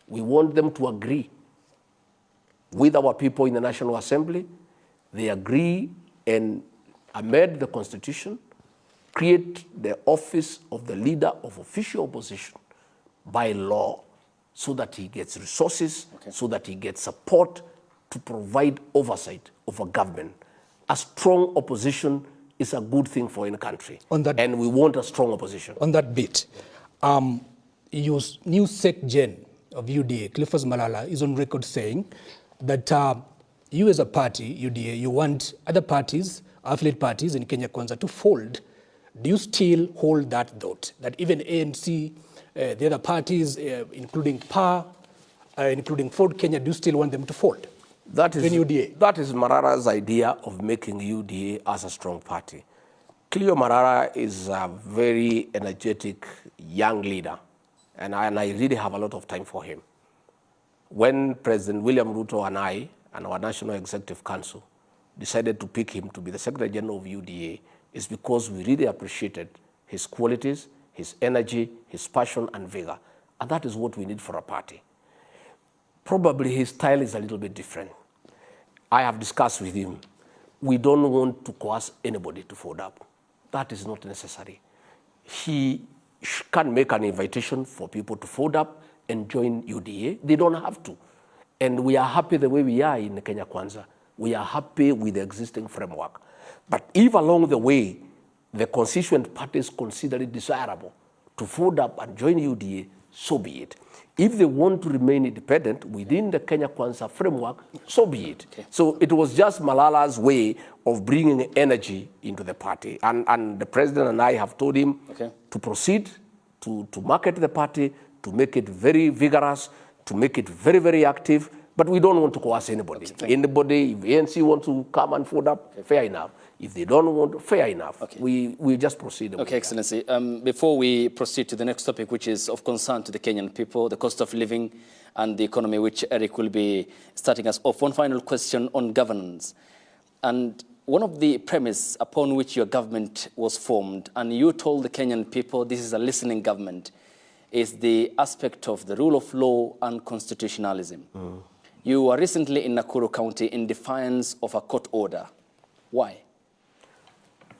B: We want them to agree with our people in the National Assembly. They agree and amend the Constitution, create the office of the leader of official opposition by law so that he gets resources, so that he gets support to provide oversight of a government. A strong opposition is a good thing for any country. And we want a strong opposition.
G: On that bit, your new sec-gen of UDA, Cleophas Malala, is on record saying that you as a party, UDA, you want other parties, affiliate parties in Kenya Kwanza to fold. Do you still hold that thought, that even ANC, the other parties, including PA, including Ford Kenya, do you still want them to fold?
B: That is Malala's idea of making UDA as a strong party. Cleo Malala is a very energetic young leader, and I really have a lot of time for him. When President William Ruto and I and our National Executive Council decided to pick him to be the Secretary General of UDA, is because we really appreciated his qualities, his energy, his passion and vigor. And that is what we need for a party. Probably his style is a little bit different. I have discussed with him. We don't want to coerce anybody to fold up. That is not necessary. He can make an invitation for people to fold up and join UDA. They don't have to. And we are happy the way we are in Kenya Kwanza. We are happy with the existing framework. But if along the way, the constituent parties consider it desirable to fold up and join UDA, so be it. If they want to remain independent within the Kenya Kwanza framework, so be it. Okay. So it was just Malala's way of bringing energy into the party. And the president and I have told him to proceed, to market the party, to make it very vigorous, to make it very, very active. But we don't want to coerce anybody. Anybody, if ANC want to come and fold up, fair enough. If they don't want, fair enough. We just proceed.
A: Okay, Excellency. Before we proceed to the next topic, which is of concern to the Kenyan people, the cost of living and the economy, which Eric will be starting us off. One final question on governance. And one of the premise upon which your government was formed, and you told the Kenyan people this is a listening government, is the aspect of the rule of law and constitutionalism. You were recently in Nakuru County in defiance of a court order. Why?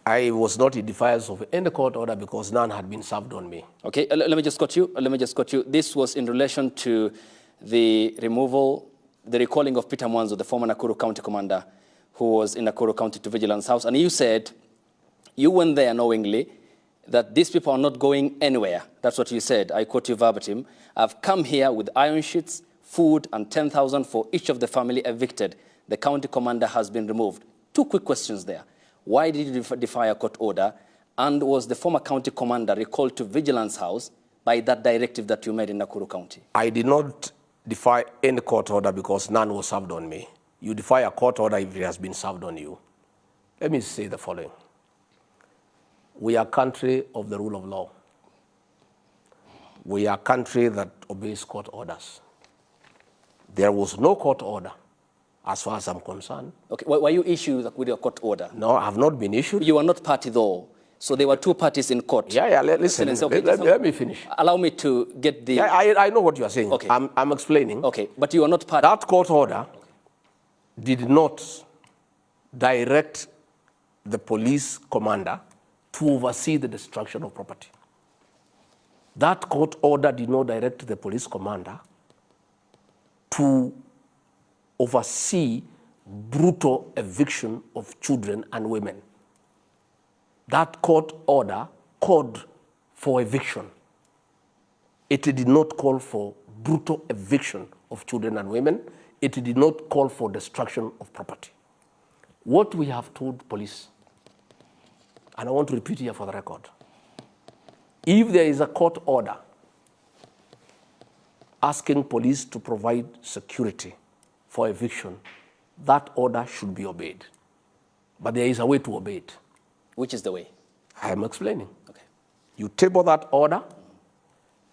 B: I was not in defiance of any court order because none had been served on me.
A: Okay, let me just cut you. This was in relation to the recalling of Peter Mwanzo, the former Nakuru County commander, who was in Nakuru County to Vigilance House. And you said you went there knowingly that these people are not going anywhere. That's what you said. I quote you verbatim. I've come here with iron sheets, food, and 10,000 for each of the family evicted. The county commander has been removed. Two quick questions there. Why did you defy a court order? And was the former county commander recalled to Vigilance House by that directive that you made in Nakuru County?
B: I did not defy any court order because none was served on me. You defy a court order if it has been served on you. Let me say the following. We are a country of the rule of law. We are a country that obeys court orders. There was no court order, as far as I'm concerned.
A: Okay, were you issued with your court order?
B: No, I have not been issued.
A: You were not party though, so there were two parties in court.
B: Yeah, listen, let me finish.
A: Allow me to get the...
B: Yeah, I know what you are saying.
A: Okay.
B: I'm explaining.
A: Okay, but you are not party.
B: That court order did not direct the police commander to oversee the destruction of property. That court order did not direct the police commander to oversee brutal eviction of children and women. That court order called for eviction. It did not call for brutal eviction of children and women. It did not call for destruction of property. What we have told police, and I want to repeat here for the record, if there is a court order asking police to provide security for eviction, that order should be obeyed. But there is a way to obey it.
A: Which is the way?
B: I am explaining.
A: Okay.
B: You table that order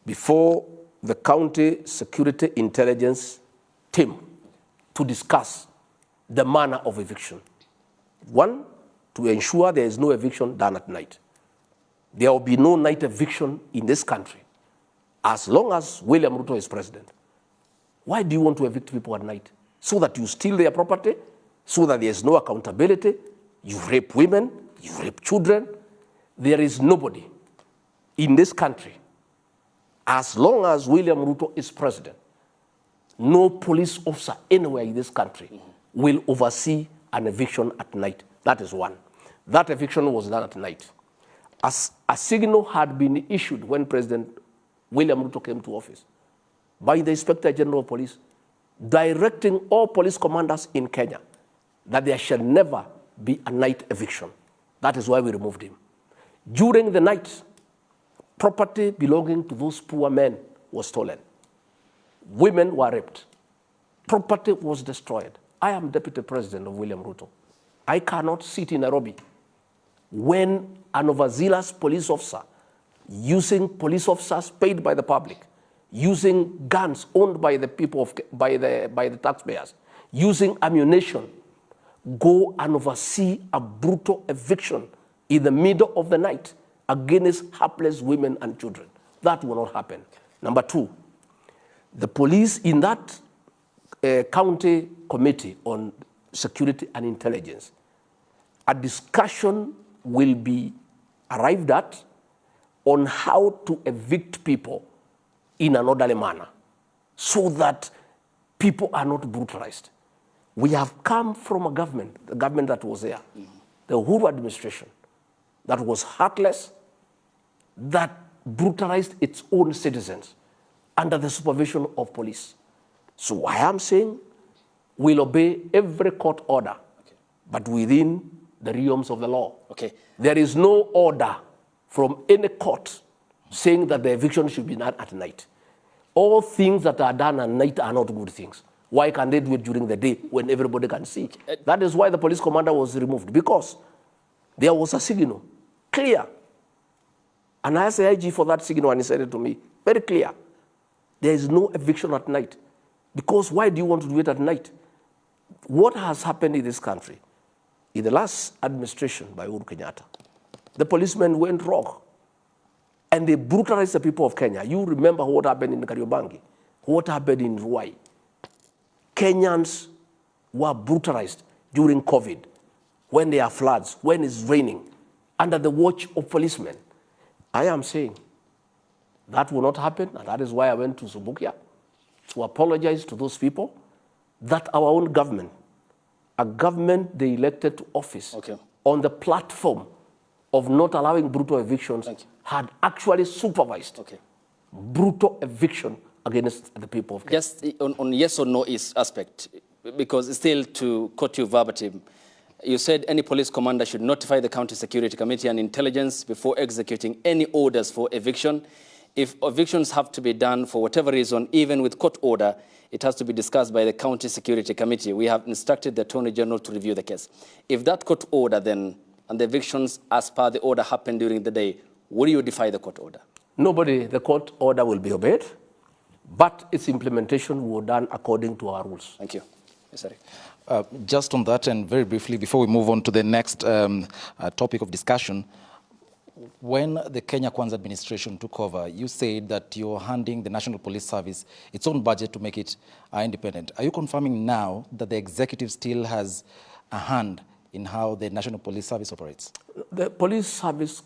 B: before the county security intelligence team to discuss the manner of eviction. One, to ensure there is no eviction done at night. There will be no night eviction in this country as long as William Ruto is president. Why do you want to evict people at night? So that you steal their property, so that there is no accountability, you rape women, you rape children. There is nobody in this country, as long as William Ruto is president, no police officer anywhere in this country will oversee an eviction at night. That is one. That eviction was done at night. As a signal had been issued when President William Ruto came to office by the Inspector General of Police, directing all police commanders in Kenya that there shall never be a night eviction. That is why we removed him. During the night, property belonging to those poor men was stolen. Women were raped. Property was destroyed. I am Deputy President of William Ruto. I cannot sit in Nairobi when an overzealous police officer, using police officers paid by the public, using guns owned by the people by the taxpayers, using ammunition, go and oversee a brutal eviction in the middle of the night against helpless women and children. That will not happen. Number two, the police in that county committee on security and intelligence, a discussion will be arrived at on how to evict people in an orderly manner so that people are not brutalized. We have come from a government, the government that was there, the Uhuru administration, that was heartless, that brutalized its own citizens under the supervision of police. So I am saying we'll obey every court order, but within the realms of the law.
A: Okay.
B: There is no order from any court saying that the eviction should be done at night. All things that are done at night are not good things. Why can't they do it during the day when everybody can see? That is why the police commander was removed, because there was a signal, clear. And I asked the IG for that signal and he said it to me, very clear. There is no eviction at night. Because why do you want to do it at night? What has happened in this country? In the last administration by Uhuru Kenyatta, the policemen went rogue and they brutalized the people of Kenya. You remember what happened in Kariobangi, what happened in Ruai. Kenyans were brutalized during COVID, when there are floods, when it's raining, under the watch of policemen. I am saying that will not happen, and that is why I went to Subukia to apologize to those people that our own government, a government they elected to office on the platform of not allowing brutal evictions, had actually supervised brutal eviction against the people of Kenya.
A: Just on yes or no aspect, because still to quote you verbatim, you said any police commander should notify the County Security Committee and Intelligence before executing any orders for eviction. If evictions have to be done for whatever reason, even with court order, it has to be discussed by the County Security Committee. We have instructed the Attorney General to review the case. If that court order then, and the evictions as per the order happen during the day, will you defy the court order?
B: Nobody, the court order will be obeyed, but its implementation will be done according to our rules.
A: Thank you. Yes, sir.
E: Just on that, and very briefly, before we move on to the next topic of discussion, when the Kenya Kwanza administration took over, you said that you're handing the National Police Service its own budget to make it independent. Are you confirming now that the executive still has a hand in how the National Police Service operates?
B: The police service,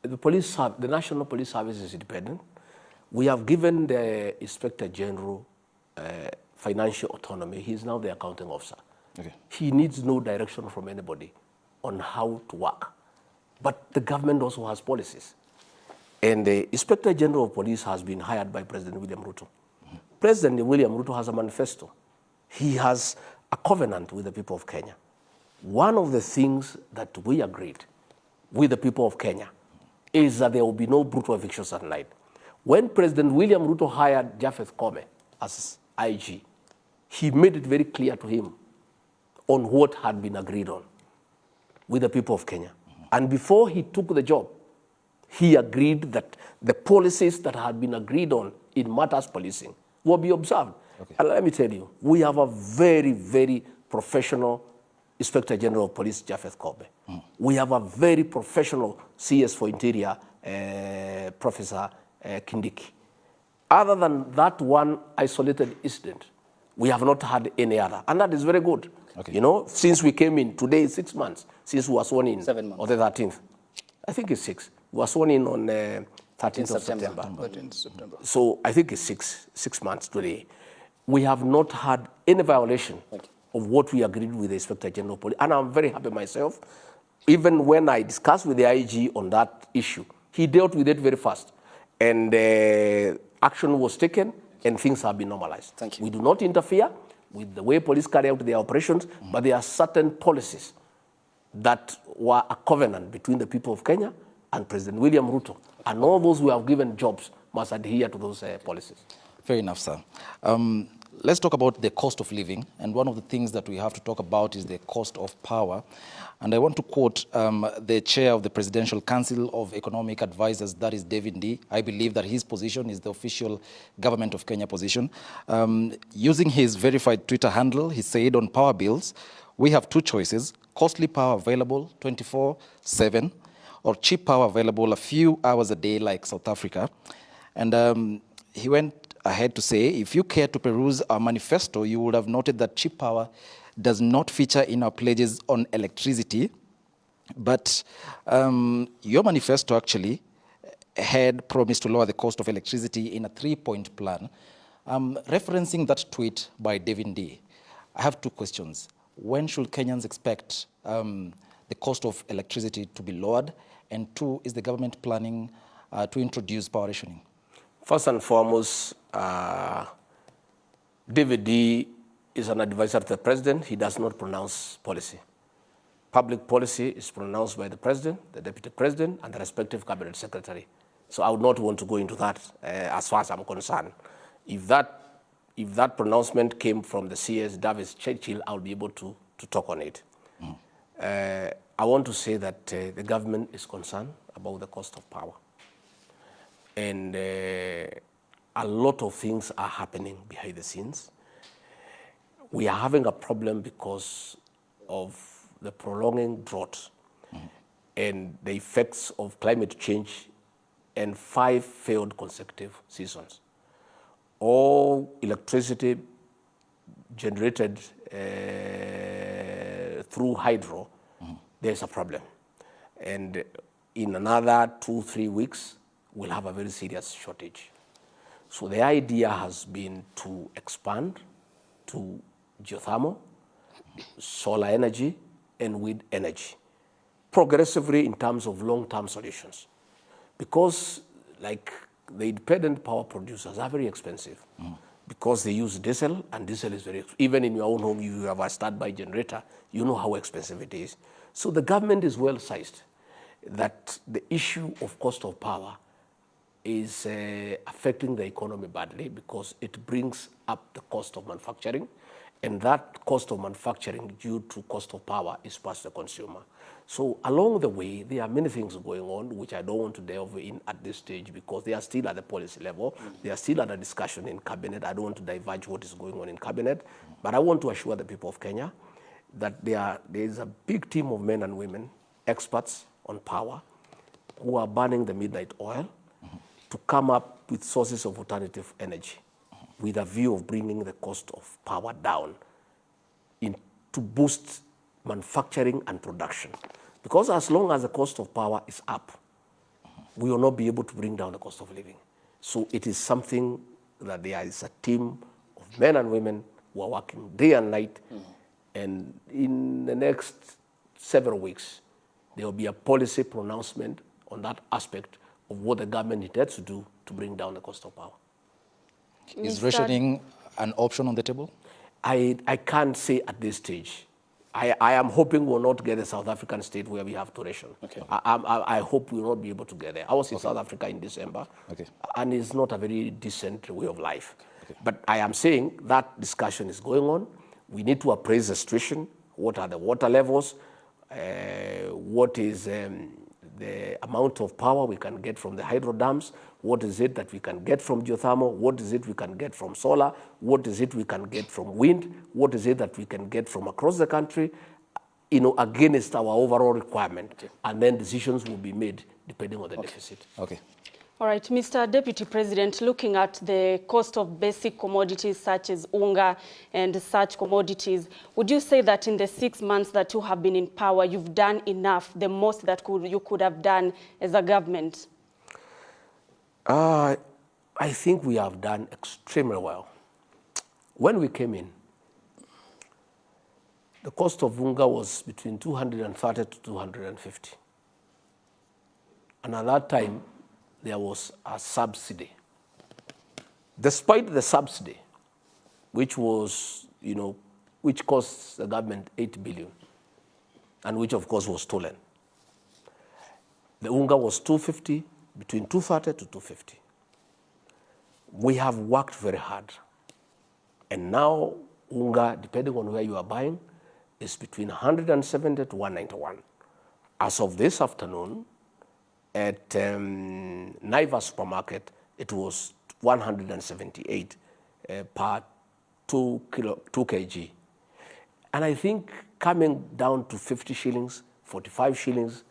B: the National Police Service is independent. We have given the Inspector General financial autonomy. He is now the accounting officer.
E: Okay.
B: He needs no direction from anybody on how to work. But the government also has policies. And the Inspector General of Police has been hired by President William Ruto. President William Ruto has a manifesto. He has a covenant with the people of Kenya. One of the things that we agreed with the people of Kenya is that there will be no brutal evictions at night. When President William Ruto hired Japheth Kome as IG, he made it very clear to him on what had been agreed on with the people of Kenya. And before he took the job, he agreed that the policies that had been agreed on in matters policing will be observed. Okay. And let me tell you, we have a very, very professional Inspector General of Police, Japheth Kome. We have a very professional CS for Interior, Professor Kindiki. Other than that one isolated incident, we have not had any other. And that is very good. Okay. You know, since we came in, today is 6 months, since we were sworn in.
A: 7 months.
B: On the 13th. I think it's 6. We were sworn in on 13th of September.
G: 13th September.
B: So I think it's 6 months today. We have not had any violation of what we agreed with the Inspector General of Police. And I'm very happy myself. Even when I discussed with the IG on that issue, he dealt with it very fast. And action was taken, and things have been normalized.
A: Thank you.
B: We do not interfere with the way police carry out their operations, but there are certain policies that were a covenant between the people of Kenya and President William Ruto. And all those who have given jobs must adhere to those policies.
E: Fair enough, sir. Let's talk about the cost of living. And one of the things that we have to talk about is the cost of power. And I want to quote the chair of the Presidential Council of Economic Advisors, that is David D. I believe that his position is the official government of Kenya position. Using his verified Twitter handle, he said on power bills, we have two choices: costly power available 24/7 or cheap power available a few hours a day like South Africa. And he went ahead to say, if you care to peruse our manifesto, you would have noted that cheap power does not feature in our pledges on electricity. But your manifesto actually had promised to lower the cost of electricity in a 3-point plan. Referencing that tweet by David D., I have two questions. When should Kenyans expect the cost of electricity to be lowered? And two, is the government planning to introduce power rationing?
B: First and foremost, David D. is an advisor to the president. He does not pronounce policy. Public policy is pronounced by the president, the deputy president, and the respective cabinet secretary. So I would not want to go into that as far as I'm concerned. If that pronouncement came from the CS Davis Churchill, I'll be able to talk on it. I want to say that the government is concerned about the cost of power. And a lot of things are happening behind the scenes. We are having a problem because of the prolonging drought and the effects of climate change and 5 failed consecutive seasons. All electricity generated through hydro, there's a problem. And in another 2-3 weeks, we'll have a very serious shortage. So the idea has been to expand to geothermal, solar energy, and wind energy, progressively in terms of long-term solutions. Because like the independent power producers are very expensive because they use diesel, and diesel is very expensive. Even in your own home, you have a standby generator, you know how expensive it is. So the government is well sized that the issue of cost of power is affecting the economy badly because it brings up the cost of manufacturing, and that cost of manufacturing due to cost of power is passed to the consumer. So along the way, there are many things going on which I don't want to delve in at this stage because they are still at the policy level. They are still at a discussion in cabinet. I don't want to diverge what is going on in cabinet, but I want to assure the people of Kenya that there is a big team of men and women, experts on power, who are burning the midnight oil to come up with sources of alternative energy with a view of bringing the cost of power down to boost manufacturing and production. Because as long as the cost of power is up, we will not be able to bring down the cost of living. So it is something that there is a team of men and women who are working day and night. And in the next several weeks, there will be a policy pronouncement on that aspect of what the government intends to do to bring down the cost of power.
E: Is rationing an option on the table?
B: I can't say at this stage. I am hoping we'll not get a South African state where we have to ration.
A: Okay.
B: I hope we'll not be able to get there. I was in South Africa in December, and it's not a very decent way of life. But I am saying that discussion is going on. We need to appraise the situation. What are the water levels? What is the amount of power we can get from the hydro dams? What is it that we can get from geothermal? What is it we can get from solar? What is it we can get from wind? What is it that we can get from across the country, against our overall requirement? And then decisions will be made depending on the deficit.
E: Okay.
D: All right, Mr. Deputy President, looking at the cost of basic commodities such as unga and such commodities, would you say that in the 6 months that you have been in power, you've done enough, the most that you could have done as a government?
B: I think we have done extremely well. When we came in, the cost of unga was between 230 to 250. And at that time, there was a subsidy. Despite the subsidy, which was, which cost the government 8 billion, and which of course was stolen, the unga was 250, between 230 to 250. We have worked very hard. And now unga, depending on where you are buying, is between 170 to 191. As of this afternoon, at Naivas supermarket, it was 178 per 2 kg. And I think coming down to 50 shillings, 45 shillings,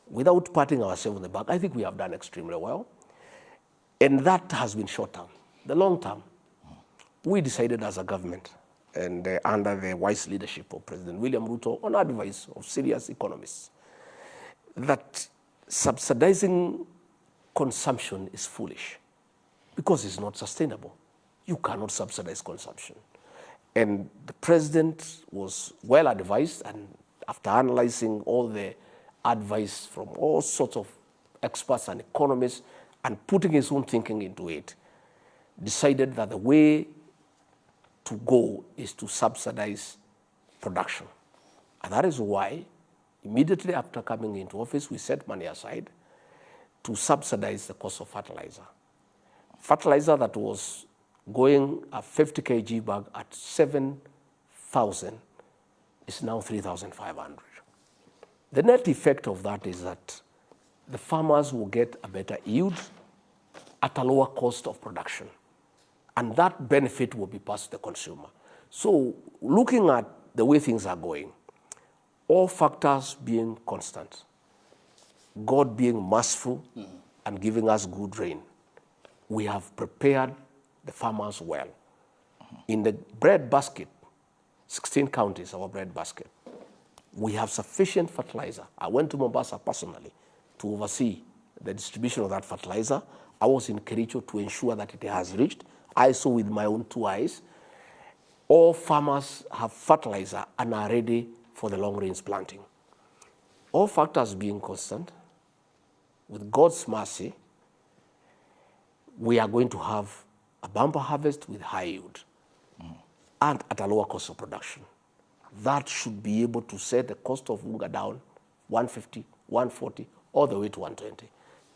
B: without patting ourselves on the back, I think we have done extremely well. And that has been short term. The long term, we decided as a government, and under the wise leadership of President William Ruto, on advice of serious economists, that subsidizing consumption is foolish because it's not sustainable. You cannot subsidize consumption. And the president was well advised, and after analyzing all the advice from all sorts of experts and economists and putting his own thinking into it, decided that the way to go is to subsidize production. And that is why, immediately after coming into office, we set money aside to subsidize the cost of fertilizer. Fertilizer that was going a 50 kg bag at 7,000 is now 3,500. The net effect of that is that the farmers will get a better yield at a lower cost of production. And that benefit will be passed to the consumer. So looking at the way things are going, all factors being constant, God being merciful and giving us good rain, we have prepared the farmers well. In the bread basket, 16 counties, our bread basket, we have sufficient fertilizer. I went to Mombasa personally to oversee the distribution of that fertilizer. I was in Kericho to ensure that it has reached. I saw with my own 2 eyes. All farmers have fertilizer and are ready for the long-range planting. All factors being constant, with God's mercy, we are going to have a bumper harvest with high yield and at a lower cost of production. That should be able to set the cost of unga down 150, 140, all the way to 120.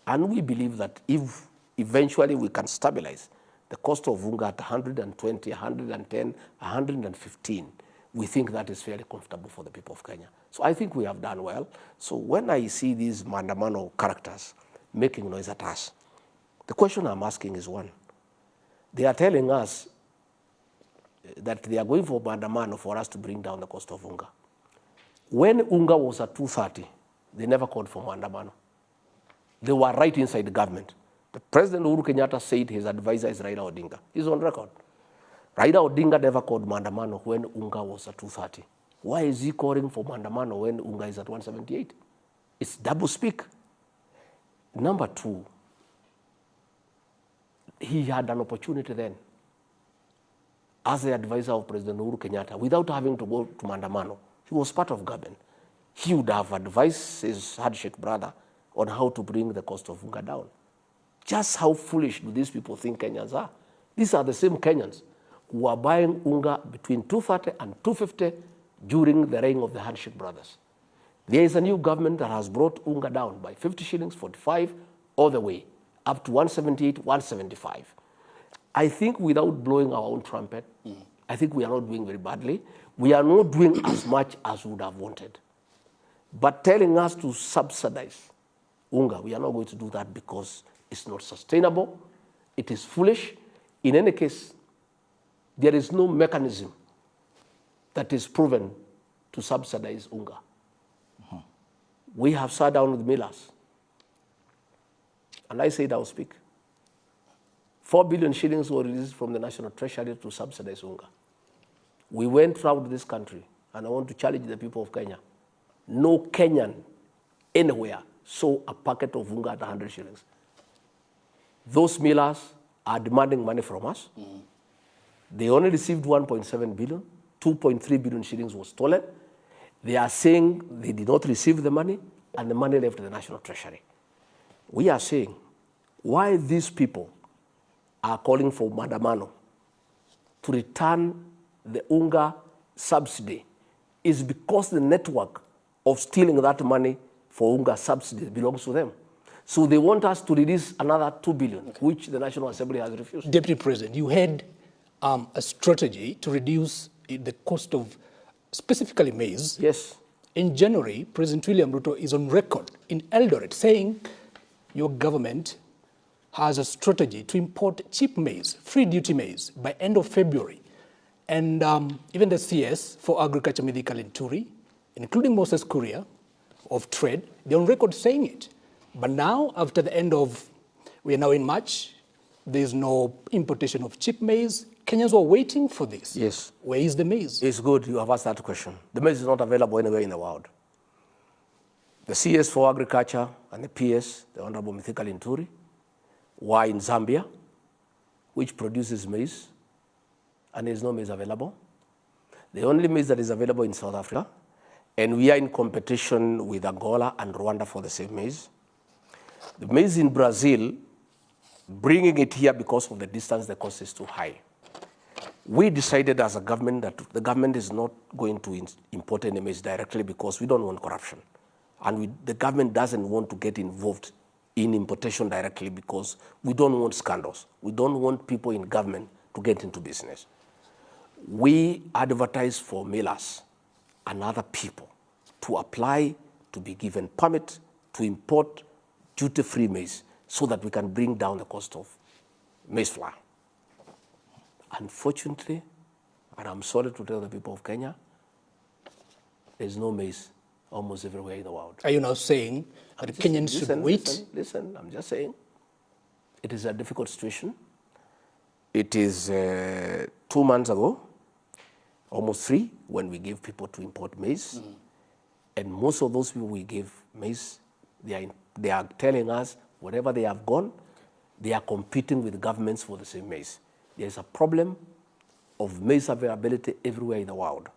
B: And we believe that if eventually we can stabilize the cost of unga at 120, 110, 115, we think that is fairly comfortable for the people of Kenya. So I think we have done well. So when I see these Mandamano characters making noise at us, the question I'm asking is one. They are telling us that they are going for Mandamano for us to bring down the cost of unga. When unga was at 230, they never called for Mandamano. They were right inside the government. The President Uhuru Kenyatta said his advisor is Raila Odinga. He's on record. Raila Odinga never called Mandamano when unga was at 230. Why is he calling for Mandamano when unga is at 178? It's double speak. Number two, he had an opportunity then, as the advisor of President Uhuru Kenyatta, without having to go to Mandamano. He was part of government. He would have advised his handshake brother on how to bring the cost of unga down. Just how foolish do these people think Kenyans are? These are the same Kenyans who are buying unga between 230 and 250 during the reign of the handshake brothers. There is a new government that has brought unga down by 50 shillings, 45, all the way, up to 178, 175. I think without blowing our own trumpet, I think we are not doing very badly. We are not doing as much as we would have wanted. But telling us to subsidize unga, we are not going to do that because it's not sustainable. It is foolish. In any case, there is no mechanism that is proven to subsidize unga. We have sat down with millers, and I said I will speak. 4 billion shillings were released from the National Treasury to subsidize unga. We went throughout this country, and I want to challenge the people of Kenya. No Kenyan anywhere saw a packet of unga at 100 shillings. Those millers are demanding money from us. They only received 1.7 billion. 2.3 billion shillings was stolen. They are saying they did not receive the money, and the money left the National Treasury. We are saying, why these people are calling for Mandamano to return the unga subsidy is because the network of stealing that money for unga subsidy belongs to them. So they want us to release another 2 billion, which the National Assembly has refused.
G: Deputy President, you had a strategy to reduce the cost of specifically maize.
B: Yes.
G: In January, President William Ruto is on record in Eldoret saying your government has a strategy to import cheap maize, free duty maize, by end of February. And even the CS for Agriculture, Medical and Turi, including Moses Kuria of Trade, they're on record saying it. But now, after the end of, we are now in March, there's no importation of cheap maize. Kenyans were waiting for this.
B: Yes.
G: Where is the maize?
B: It's good you have asked that question. The maize is not available anywhere in the world. The CS for Agriculture and the PS, the Honorable Mithika Linturi, were in Zambia, which produces maize, and there's no maize available. The only maize that is available in South Africa, and we are in competition with Angola and Rwanda for the same maize. The maize in Brazil, bringing it here because of the distance, the cost is too high. We decided as a government that the government is not going to import any maize directly because we don't want corruption. And the government doesn't want to get involved in importation directly because we don't want scandals. We don't want people in government to get into business. We advertise for millers and other people to apply to be given permit to import duty-free maize so that we can bring down the cost of maize flour. Unfortunately, and I'm sorry to tell the people of Kenya, there's no maize almost everywhere in the world.
G: Are you now saying that Kenyans should wait?
B: Listen, I'm just saying it is a difficult situation. It is 2 months ago, almost 3, when we gave people to import maize. And most of those people we gave maize, they are telling us wherever they have gone, they are competing with governments for the same maize. There is a problem of maize availability everywhere in the world.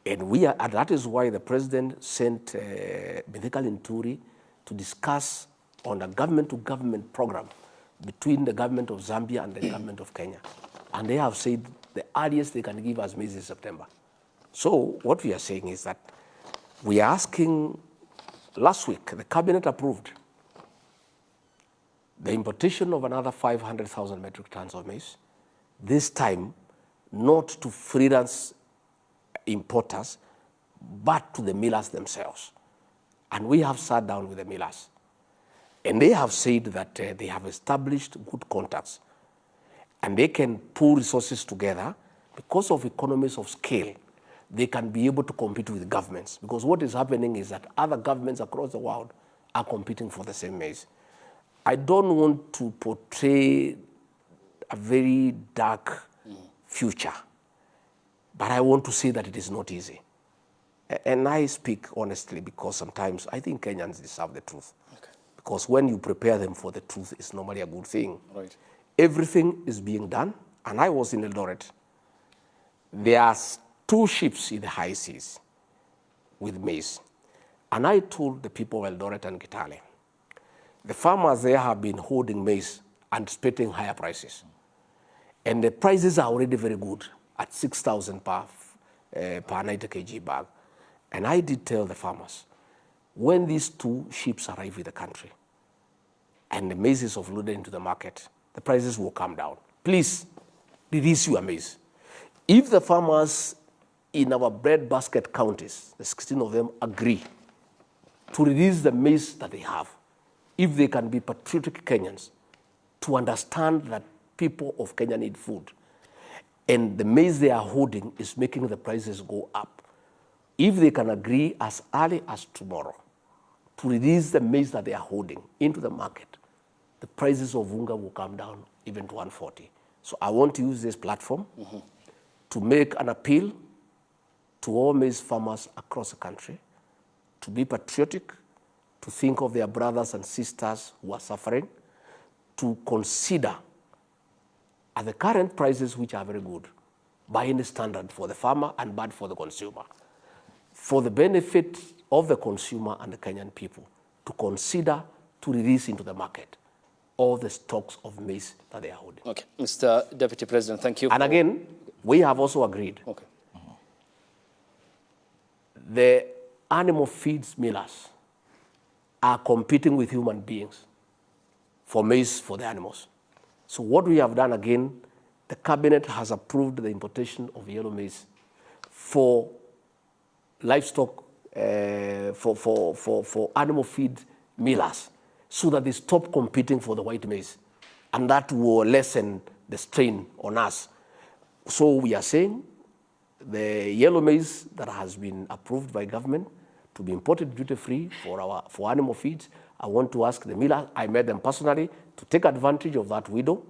B: And that is why the president sent Mithika Linturi to discuss on a government-to-government program between the government of Zambia and the government of Kenya. And they have said the earliest they can give us maize is September. So what we are saying is that we are asking, last week, the cabinet approved the importation of another 500,000 metric tons of maize, this time not to freelance importers, but to the millers themselves. And we have sat down with the millers. And they have said that they have established good contacts. And they can pool resources together. Because of economies of scale, they can be able to compete with governments. Because what is happening is that other governments across the world are competing for the same maize. I don't want to portray a very dark future, but I want to say that it is not easy. And I speak honestly because sometimes I think Kenyans deserve the truth. Okay. Because when you prepare them for the truth, it's normally a good thing.
A: Right.
B: Everything is being done, and I was in Eldoret. There are 2 ships in the high seas with maize. And I told the people of Eldoret and Kitale, the farmers there have been holding maize and expecting higher prices. And the prices are already very good at 6,000 per 90 kg bag. And I did tell the farmers, when these 2 ships arrive in the country and the maize is offloaded into the market, the prices will come down. Please, release your maize. If the farmers in our breadbasket counties, the 16 of them, agree to release the maize that they have, if they can be patriotic Kenyans, to understand that people of Kenya need food, and the maize they are holding is making the prices go up, if they can agree as early as tomorrow to release the maize that they are holding into the market, the prices of unga will come down even to 140. So I want to use this platform to make an appeal to all maize farmers across the country to be patriotic, to think of their brothers and sisters who are suffering, to consider at the current prices, which are very good, by any standard for the farmer and bad for the consumer, for the benefit of the consumer and the Kenyan people, to consider to release into the market all the stocks of maize that they are holding.
A: Okay, Mr. Deputy President, thank you.
B: And again, we have also agreed.
A: Okay.
B: The animal feeds millers are competing with human beings for maize for the animals. So what we have done again, the cabinet has approved the importation of yellow maize for livestock, for animal feed millers, so that they stop competing for the white maize, and that will lessen the strain on us. So we are saying the yellow maize that has been approved by government to be imported duty-free for animal feeds, I want to ask the miller, I met them personally, to take advantage of that window,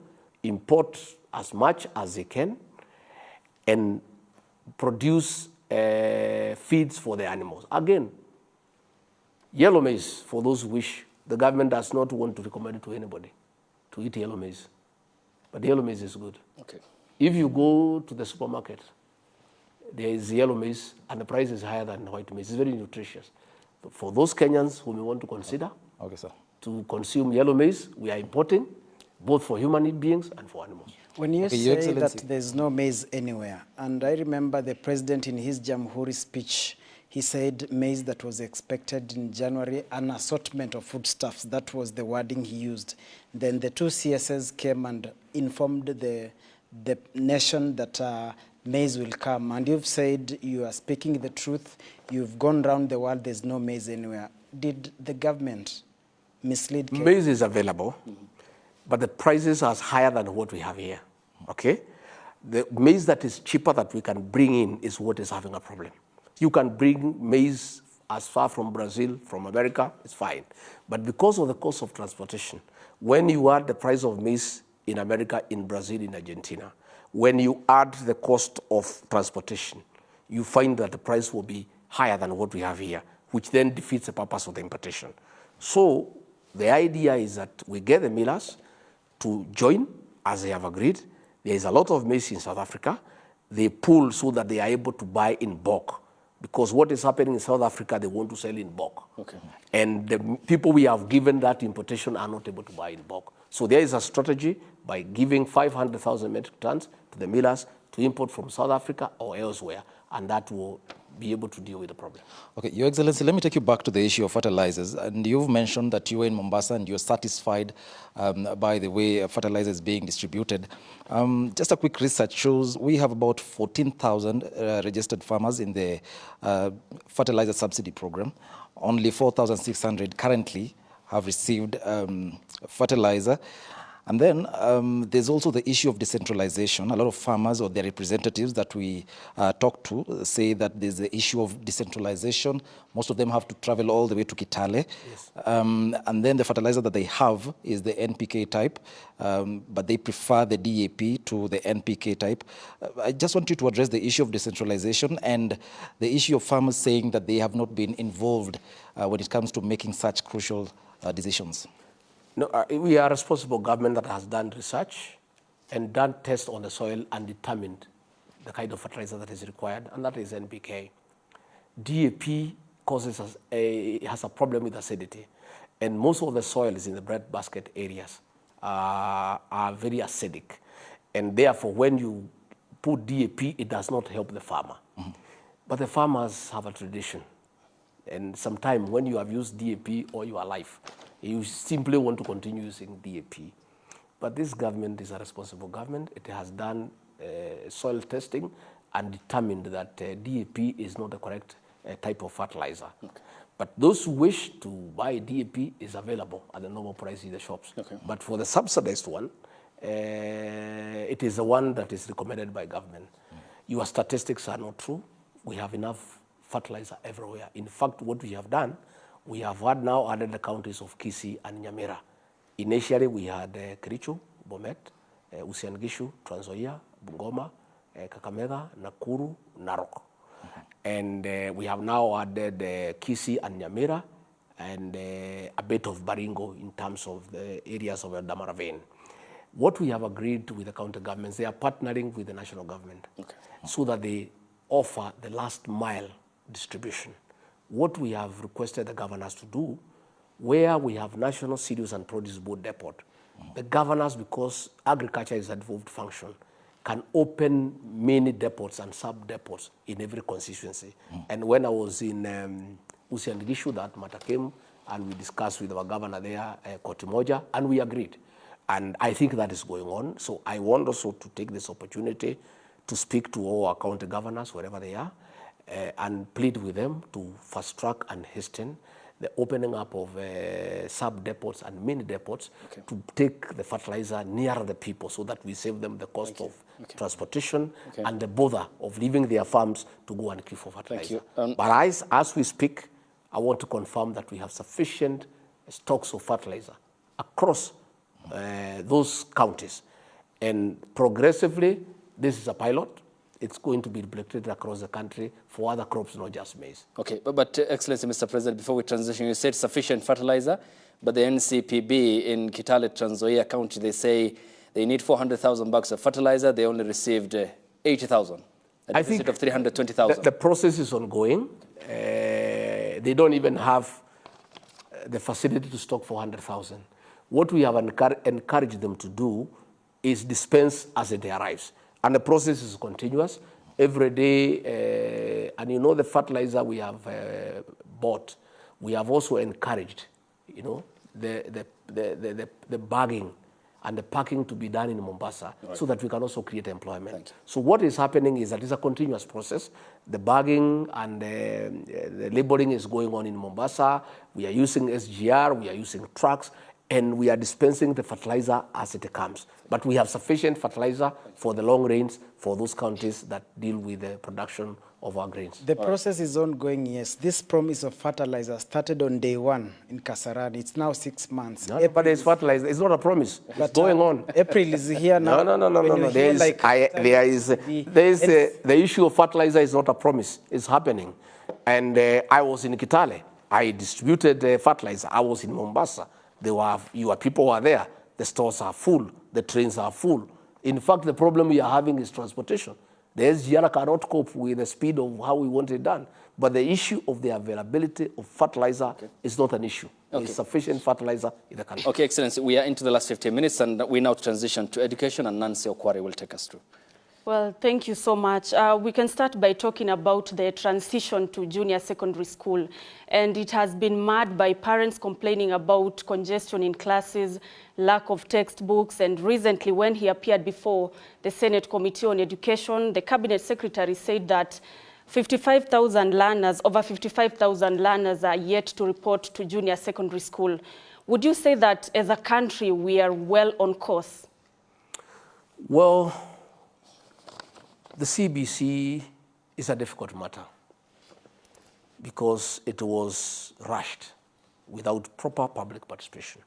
B: import as much as they can, and produce feeds for the animals. Again, yellow maize, for those who wish, the government does not want to recommend it to anybody to eat yellow maize. But yellow maize is good.
A: Okay.
B: If you go to the supermarket, there is yellow maize, and the price is higher than white maize. It's very nutritious. For those Kenyans who may want to consider to consume yellow maize, we are importing, both for human beings and for animals.
C: When you say that there's no maize anywhere, and I remember the president in his Jamhuri speech, he said maize that was expected in January, an assortment of foodstuffs. That was the wording he used. Then the 2 CSs came and informed the nation that maize will come. And you've said you are speaking the truth. You've gone around the world, there's no maize anywhere. Did the government mislead Kenya?
B: Maize is available, but the prices are higher than what we have here, okay? The maize that is cheaper that we can bring in is what is having a problem. You can bring maize as far from Brazil, from America, it's fine. But because of the cost of transportation, when you add the price of maize in America, in Brazil, in Argentina, when you add the cost of transportation, you find that the price will be higher than what we have here, which then defeats the purpose of the importation. So the idea is that we get the millers to join, as they have agreed. There is a lot of maize in South Africa. They pull so that they are able to buy in bulk. Because what is happening in South Africa, they want to sell in bulk.
A: Okay.
B: And the people we have given that importation are not able to buy in bulk. So there is a strategy by giving 500,000 metric tons to the millers to import from South Africa or elsewhere, and that will be able to deal with the problem. Okay,
E: Your Excellency, let me take you back to the issue of fertilizers. And you've mentioned that you were in Mombasa and you're satisfied by the way fertilizer is being distributed. Just a quick research shows we have about 14,000 registered farmers in the fertilizer subsidy program. Only 4,600 currently have received fertilizer. And then there's also the issue of decentralization. A lot of farmers or their representatives that we talk to say that there's the issue of decentralization. Most of them have to travel all the way to Kitale. Yes. And then the fertilizer that they have is the NPK type, but they prefer the DAP to the NPK type. I just want you to address the issue of decentralization and the issue of farmers saying that they have not been involved when it comes to making such crucial decisions.
B: No, we are a responsible government that has done research and done tests on the soil and determined the kind of fertilizer that is required, and that is NPK. DAP has a problem with acidity, and most of the soils in the breadbasket areas are very acidic, and therefore when you put DAP, it does not help the farmer. Mm-hmm. But the farmers have a tradition, and sometimes when you have used DAP all your life, you simply want to continue using DAP. But this government is a responsible government. It has done soil testing and determined that DAP is not the correct type of fertilizer. Okay. But those who wish to buy DAP is available at the normal price in the shops. Okay. But for the subsidized one, it is the one that is recommended by government. Your statistics are not true. We have enough fertilizer everywhere. In fact, what we have done, we have now added the counties of Kisii and Nyamira. Initially, we had Kericho, Bomet, Uasin Gishu, Trans Nzoia, Bungoma, Kakamega, Nakuru, Narok. Mm-hmm. And we have now added Kisii and Nyamira, and a bit of Baringo in terms of the areas of the Damara vein. What we have agreed with the county governments, they are partnering with the national government, okay, so that they offer the last mile distribution. What we have requested the governors to do, where we have National Cereals and Produce Board depot, the governors, because agriculture is a devolved function, can open many depots and sub-depots in every constituency. And when I was in Uasin Gishu, that matter came, and we discussed with our governor there, Kotimoja, and we agreed. And I think that is going on. So I want also to take this opportunity to speak to all our county governors, wherever they are, and plead with them to fast track and hasten the opening up of sub-depots and mini depots, okay, to take the fertilizer nearer the people so that we save them the cost of transportation, okay, and the bother of leaving their farms to go and queue for fertilizer. But as we speak, I want to confirm that we have sufficient stocks of fertilizer across those counties. And progressively, this is a pilot. It's going to be replicated across the country for other crops, not just maize. Okay, but Excellency, Mr. President, before we transition, you said sufficient fertilizer, but the NCPB in Kitale, Trans Nzoia County, they say they need 400,000 bags of fertilizer. They only received 80,000. A deficit of 320,000. The process is ongoing. They don't even have the facility to stock 400,000. What we have encouraged them to do is dispense as it arrives. And the process is continuous. Every day, and you know the fertilizer we have bought, we have also encouraged, you know, the bagging and the packing to be done in Mombasa, right, so that we can also create employment. So what is happening is that it's a continuous process. The bagging and the labeling is going on in Mombasa. We are using SGR, we are using trucks, and we are dispensing the fertilizer as it comes. But we have sufficient fertilizer for the long range for those counties that deal with the production of our grains.
C: The process is ongoing, yes. This promise of fertilizer started on day one in Kasarani. It's now 6 months.
B: No, but it's fertilizer. It's not a promise. It's going on.
C: April is here now.
B: No. There is the issue of fertilizer is not a promise. It's happening. And I was in Kitale. I distributed fertilizer. I was in Mombasa. Your people were there. The stores are full. The trains are full. In fact, the problem we are having is transportation. The SGR cannot cope with the speed of how we want it done. But the issue of the availability of fertilizer is not an issue. There is sufficient fertilizer in the country.
A: Okay, Excellency, we are into the last 15 minutes, and we now transition to education, and Nancy Okware will take us through.
D: Well, thank you so much. We can start by talking about the transition to junior secondary school. And it has been marred by parents complaining about congestion in classes, lack of textbooks. And recently, when he appeared before the Senate Committee on Education, the Cabinet Secretary said that 55,000 learners, over 55,000 learners are yet to report to junior secondary school. Would you say that as a country, we are well on course?
B: Well, the CBC is a difficult matter because it was rushed without proper public participation.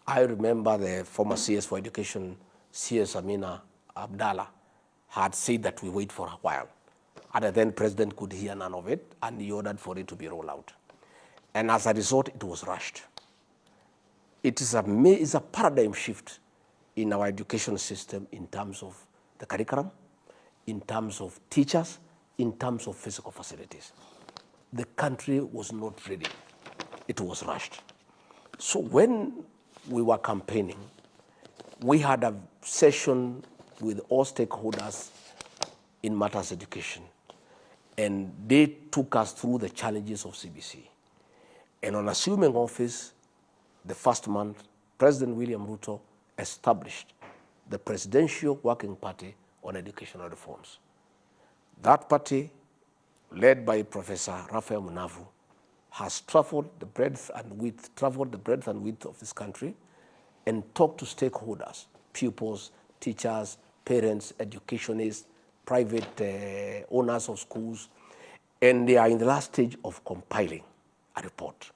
B: I remember the former CS for Education, CS Amina Abdallah, had said that we wait for a while. And the then president could hear none of it, and he ordered for it to be rolled out. And as a result, it was rushed. It is a paradigm shift in our education system in terms of the curriculum, in terms of teachers, in terms of physical facilities. The country was not ready. It was rushed. So when we were campaigning, we had a session with all stakeholders in matters education, and they took us through the challenges of CBC. And on assuming office, the first month, President William Ruto established the Presidential Working Party on Educational Reforms. That party, led by Professor Raphael Munavu, has traveled the breadth and width of this country and talked to stakeholders, pupils, teachers, parents, educationists, private owners of schools, and they are in the last stage of compiling a report.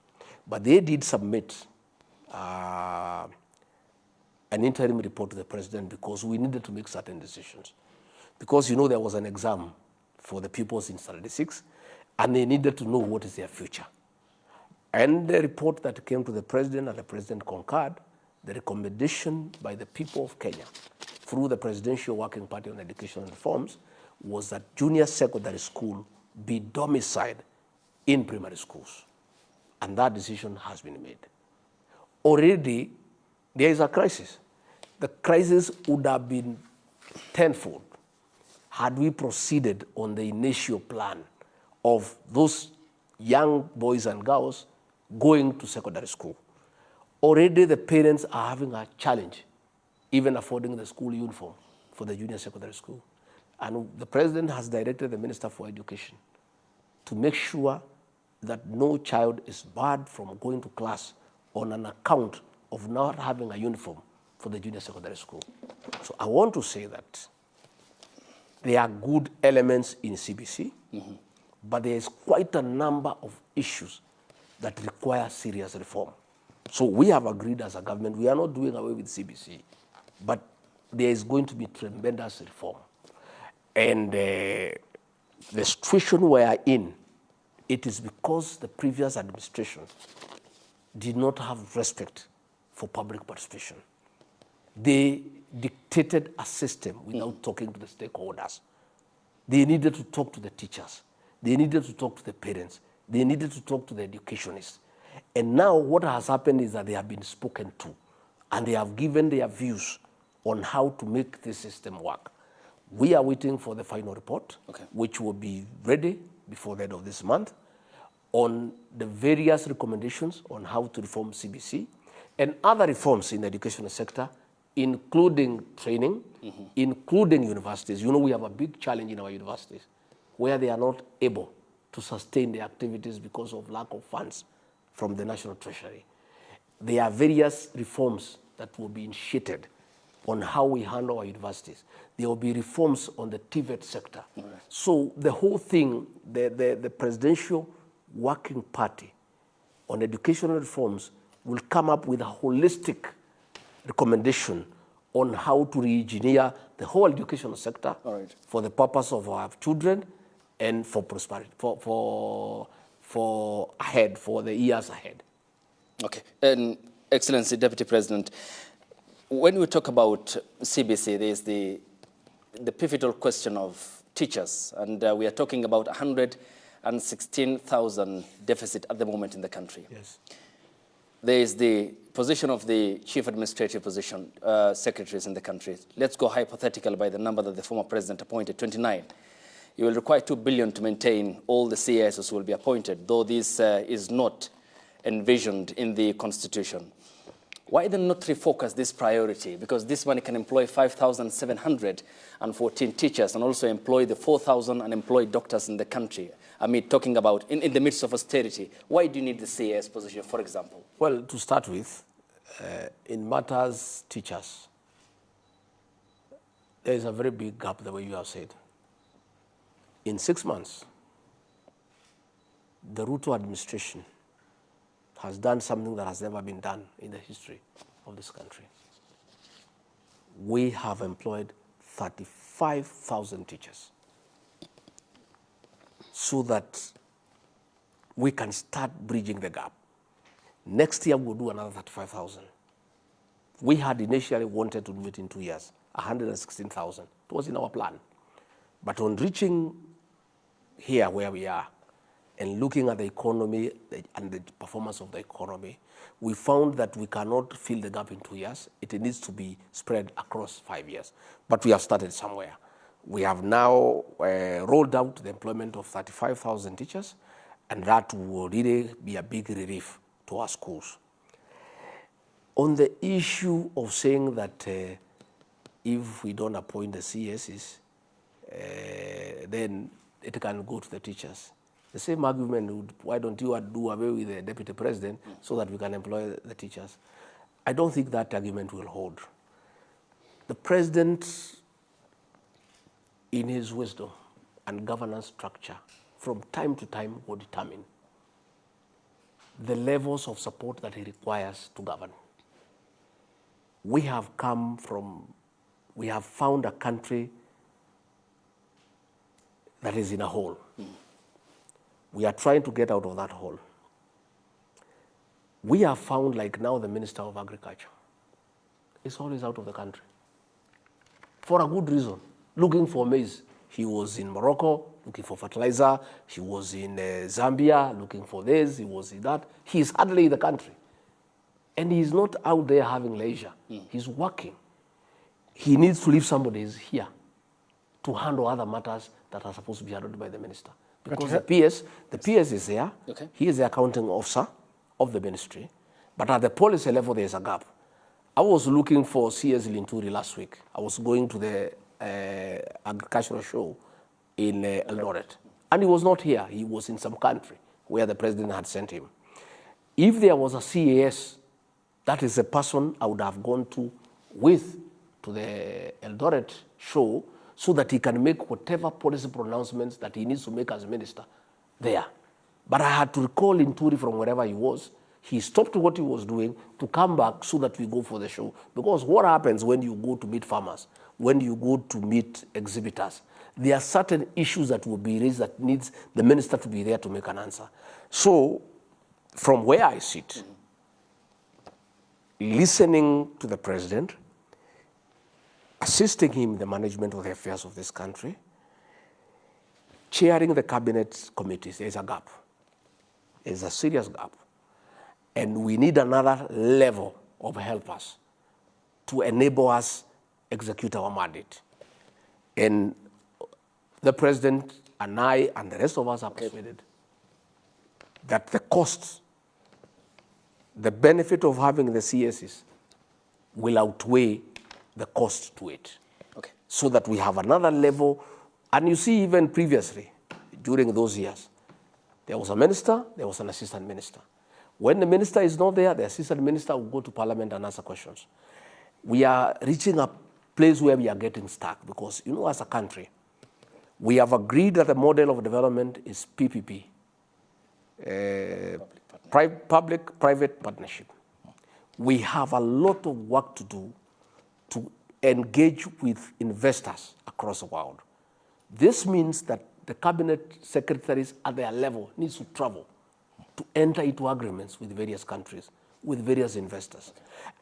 B: But they did submit an interim report to the president because we needed to make certain decisions. Because, you know, there was an exam for the pupils in Standard 6, and they needed to know what is their future. And the report that came to the president, and the president concurred, the recommendation by the people of Kenya through the Presidential Working Party on Educational Reforms was that junior secondary school be domiciled in primary schools. And that decision has been made. Already, there is a crisis. The crisis would have been tenfold had we proceeded on the initial plan of those young boys and girls going to secondary school. Already the parents are having a challenge, even affording the school uniform for the junior secondary school. And the president has directed the Minister for Education to make sure that no child is barred from going to class on an account of not having a uniform for the junior secondary school. So I want to say that there are good elements in CBC, but there is quite a number of issues that require serious reform. So we have agreed as a government, we are not doing away with CBC, but there is going to be tremendous reform. And the situation we are in, it is because the previous administration did not have respect for public participation. They dictated a system without talking to the stakeholders. They needed to talk to the teachers. They needed to talk to the parents. They needed to talk to the educationists. And now what has happened is that they have been spoken to, and they have given their views on how to make this system work. We are waiting for the final report, which will be ready before the end of this month, on the various recommendations on how to reform CBC and other reforms in the educational sector, including training, including universities. You know, we have a big challenge in our universities where they are not able to sustain their activities because of lack of funds from the National Treasury. There are various reforms that will be initiated on how we handle our universities. There will be reforms on the TVET sector. So the whole thing, the Presidential Working Party on educational reforms will come up with a holistic recommendation on how to re-engineer the whole educational sector for the purpose of our children and for prosperity, for the years ahead.
A: Okay. And Excellency Deputy President, when we talk about CBC, there is the pivotal question of teachers, and we are talking about 116,000 deficit at the moment in the country.
B: Yes.
A: There is the position of the chief administrative position secretaries in the country. Let's go hypothetical by the number that the former president appointed, 29. You will require 2 billion to maintain all the CASs who will be appointed, though this is not envisioned in the constitution. Why then not refocus this priority? Because this money can employ 5,714 teachers and also employ the 4,000 unemployed doctors in the country. I mean, talking about in the midst of austerity. Why do you need the CAS position, for example?
B: Well, to start with, in matters teachers, there is a very big gap, the way you have said. In 6 months, the Ruto administration has done something that has never been done in the history of this country. We have employed 35,000 teachers so that we can start bridging the gap. Next year, we'll do another 35,000. We had initially wanted to do it in 2 years, 116,000. It was in our plan. But on reaching here where we are and looking at the economy and the performance of the economy, we found that we cannot fill the gap in 2 years. It needs to be spread across 5 years. But we have started somewhere. We have now rolled out the employment of 35,000 teachers, and that will really be a big relief to our schools. On the issue of saying that if we don't appoint the CSs, then it can go to the teachers. The same argument would, why don't you do away with the deputy president so that we can employ the teachers? I don't think that argument will hold. The president, in his wisdom and governance structure, from time to time will determine the levels of support that he requires to govern. We have found a country that is in a hole. We are trying to get out of that hole. We have found, like now, the Minister of Agriculture is always out of the country for a good reason, looking for maize. He was in Morocco looking for fertilizer. He was in Zambia looking for this. He was in that. He's hardly in the country. And he's not out there having leisure. He's working. He needs to leave somebody here to handle other matters that are supposed to be handled by the minister. Because the PS is there. Okay. He is the accounting officer of the ministry. But at the policy level, there's a gap. I was looking for CS Linturi last week. I was going to the agricultural show in Eldoret. And he was not here. He was in some country where the president had sent him. If there was a CAS, that is a person I would have gone to the Eldoret show so that he can make whatever policy pronouncements that he needs to make as a minister there. But I had to recall Inturi from wherever he was. He stopped what he was doing to come back so that we go for the show. Because what happens when you go to meet farmers, when you go to meet exhibitors, there are certain issues that will be raised that needs the minister to be there to make an answer. So, from where I sit, listening to the president, assisting him in the management of the affairs of this country, chairing the cabinet committees, there's a gap. There's a serious gap. And we need another level of helpers to enable us execute our mandate. And the president and I and the rest of us are persuaded that the costs, the benefit of having the CSs will outweigh the cost to it. Okay. So that we have another level. And you see, even previously, during those years, there was a minister, there was an assistant minister. When the minister is not there, the assistant minister will go to parliament and answer questions. We are reaching a place where we are getting stuck because, you know, as a country, we have agreed that the model of development is PPP, public-private partnership. We have a lot of work to do to engage with investors across the world. This means that the cabinet secretaries at their level needs to travel to enter into agreements with various countries, with various investors.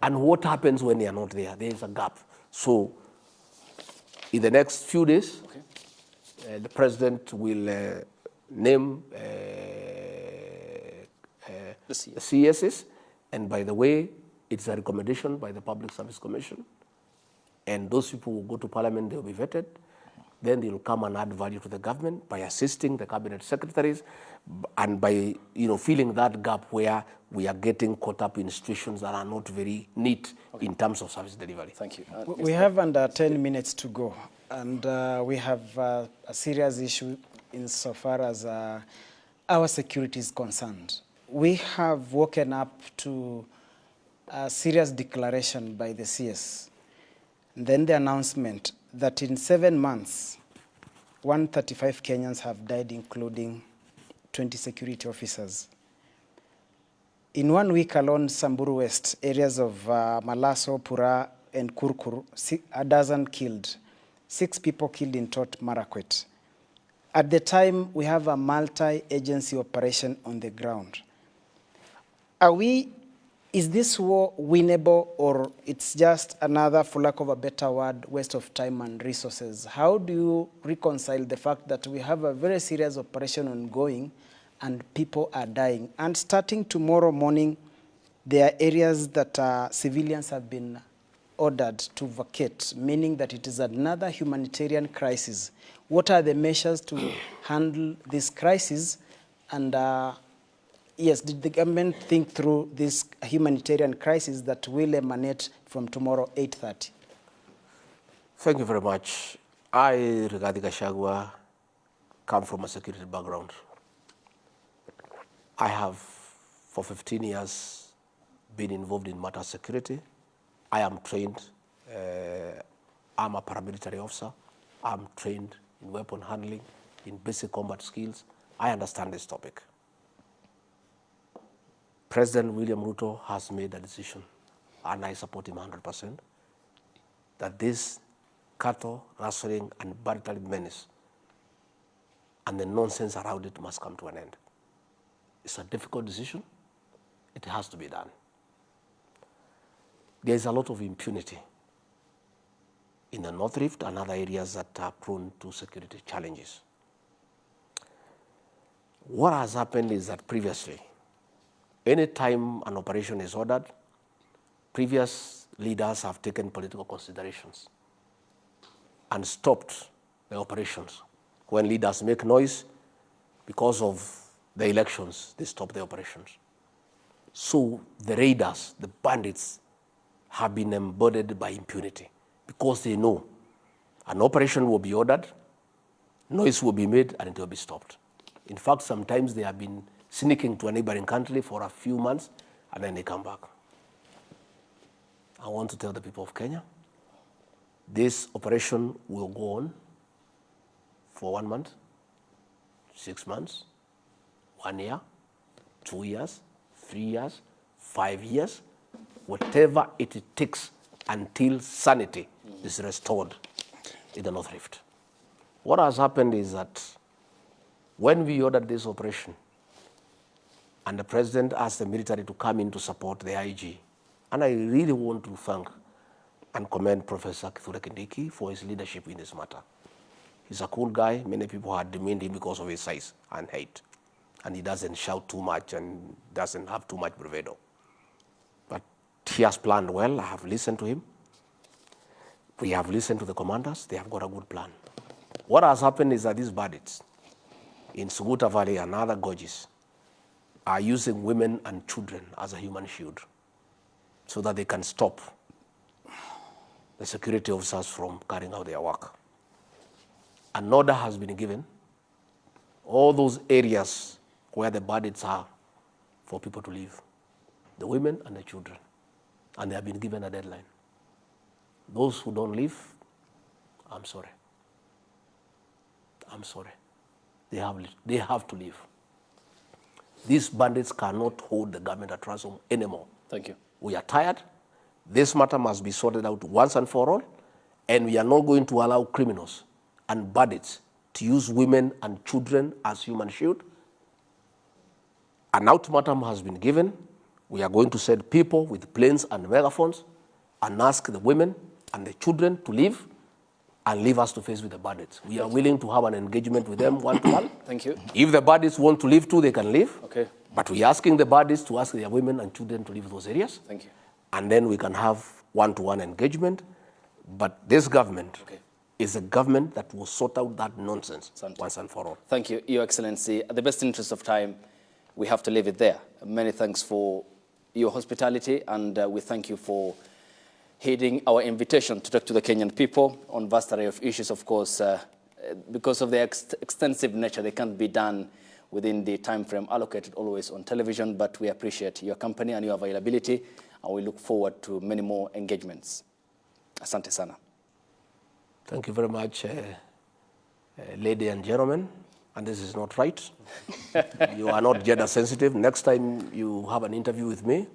B: And what happens when they are not there? There is a gap. So in the next few days, the president will name the CSs. And by the way, it's a recommendation by the Public Service Commission. And those people will go to parliament, they will be vetted. Then they will come and add value to the government by assisting the cabinet secretaries and by filling that gap where we are getting caught up in situations that are not very neat in terms of service delivery.
A: Thank you.
C: We have under 10 minutes to go, and we have a serious issue insofar as our security is concerned. We have woken up to a serious declaration by the CS. Then the announcement that in 7 months, 135 Kenyans have died, including 20 security officers. In 1 week alone, Samburu West, areas of Malaso, Pura, and Kurkuru, a dozen killed. 6 people killed in Tot Marakwet. At the time, we have a multi-agency operation on the ground. Are we Is this war winnable, or it's just another, for lack of a better word, waste of time and resources? How do you reconcile the fact that we have a very serious operation ongoing and people are dying? And starting tomorrow morning, there are areas that civilians have been ordered to vacate, meaning that it is another humanitarian crisis. What are the measures to handle this crisis? And yes, did the government think through this humanitarian crisis that will emanate from tomorrow, 8:30?
B: Thank you very much. I, Rigathi Gachagua, come from a security background. I have, for 15 years, been involved in matter security. I am trained. I'm a paramilitary officer. I'm trained in weapon handling, in basic combat skills. I understand this topic. President William Ruto has made a decision, and I support him 100%, that this cattle rustling and banditry menace and the nonsense around it must come to an end. It's a difficult decision. It has to be done. There is a lot of impunity in the North Rift and other areas that are prone to security challenges. What has happened is that previously, any time an operation is ordered, previous leaders have taken political considerations and stopped the operations. When leaders make noise because of the elections, they stop the operations. So the raiders, the bandits, have been embodied by impunity because they know an operation will be ordered, noise will be made, and it will be stopped. In fact, sometimes they have been sneaking to a neighboring country for a few months, and then they come back. I want to tell the people of Kenya, this operation will go on for 1 month, 6 months, 1 year, 2 years, 3 years, 5 years, whatever it takes until sanity is restored in the North Rift. What has happened is that when we ordered this operation, and the president asked the military to come in to support the IG, and I really want to thank and commend Professor Kithure Kindiki for his leadership in this matter. He's a cool guy. Many people had demeaned him because of his size and height, and he doesn't shout too much and doesn't have too much bravado. But he has planned well. I have listened to him. We have listened to the commanders. They have got a good plan. What has happened is that these bandits in Suguta Valley and other gorges are using women and children as a human shield so that they can stop the security officers from carrying out their work. An order has been given, all those areas where the bandits are, for people to leave, the women and the children, and they have been given a deadline. Those who don't leave, I'm sorry. I'm sorry. They have to leave. These bandits cannot hold the government at ransom anymore.
A: Thank you.
B: We are tired. This matter must be sorted out once and for all, and we are not going to allow criminals and bandits to use women and children as human shield. An ultimatum has been given. We are going to send people with planes and megaphones and ask the women and the children to leave and leave us to face with the bandits. We are willing to have an engagement with them one-to-one.
A: Thank you.
B: If the bandits want to leave too, they can leave.
A: Okay.
B: But we are asking the bandits to ask their women and children to leave those areas.
A: Thank you.
B: And then we can have one-to-one engagement. But this government is a government that will sort out that nonsense once and for all.
A: Thank you, Your Excellency. At the best interest of time, we have to leave it there. Many thanks for your hospitality, and we thank you for heeding our invitation to talk to the Kenyan people on vast array of issues. Of course, because of their extensive nature, they can't be done within the time frame allocated always on television, but we appreciate your company and your availability, and we look forward to many more engagements. Asante sana.
B: Thank you very much, ladies and gentlemen. And this is not right. You are not gender sensitive. Next time you have an interview with me,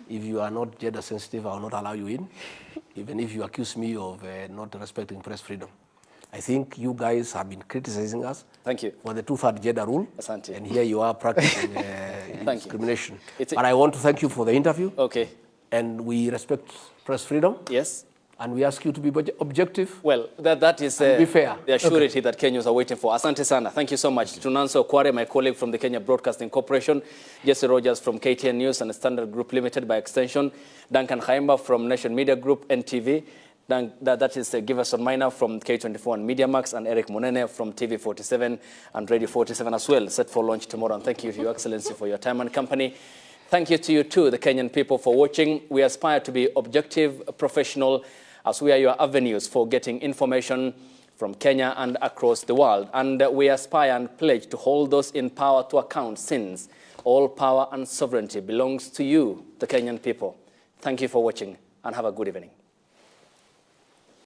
B: if you are not gender sensitive, I will not allow you in, even if you accuse me of not respecting press freedom. I think you guys have been criticizing us
A: Thank you.
B: for the two-third gender rule.
A: Asante.
B: And here you are practicing discrimination.
A: It's a-
B: But I want to thank you for the interview.
A: Okay.
B: And we respect press freedom.
A: Yes.
B: And we ask you to be objective.
A: Well, that is
B: be fair.
A: the surety that Kenyans are waiting for. Asante sana. Thank you so much. To Nanso Kware, my colleague from the Kenya Broadcasting Corporation, Jesse Rogers from KTN News and Standard Group Limited by extension, Duncan Khaimba from Nation Media Group, NTV, that is Giverson Minor from K24 and MediaMax, and Eric Munene from TV47 and Radio 47 as well, set for launch tomorrow. And thank you to Your Excellency for your time and company. Thank you to you too, the Kenyan people, for watching. We aspire to be objective, professional, as we are your avenues for getting information from Kenya and across the world. And we aspire and pledge to hold those in power to account, since all power and sovereignty belongs to you, the Kenyan people. Thank you for watching, and have a good evening.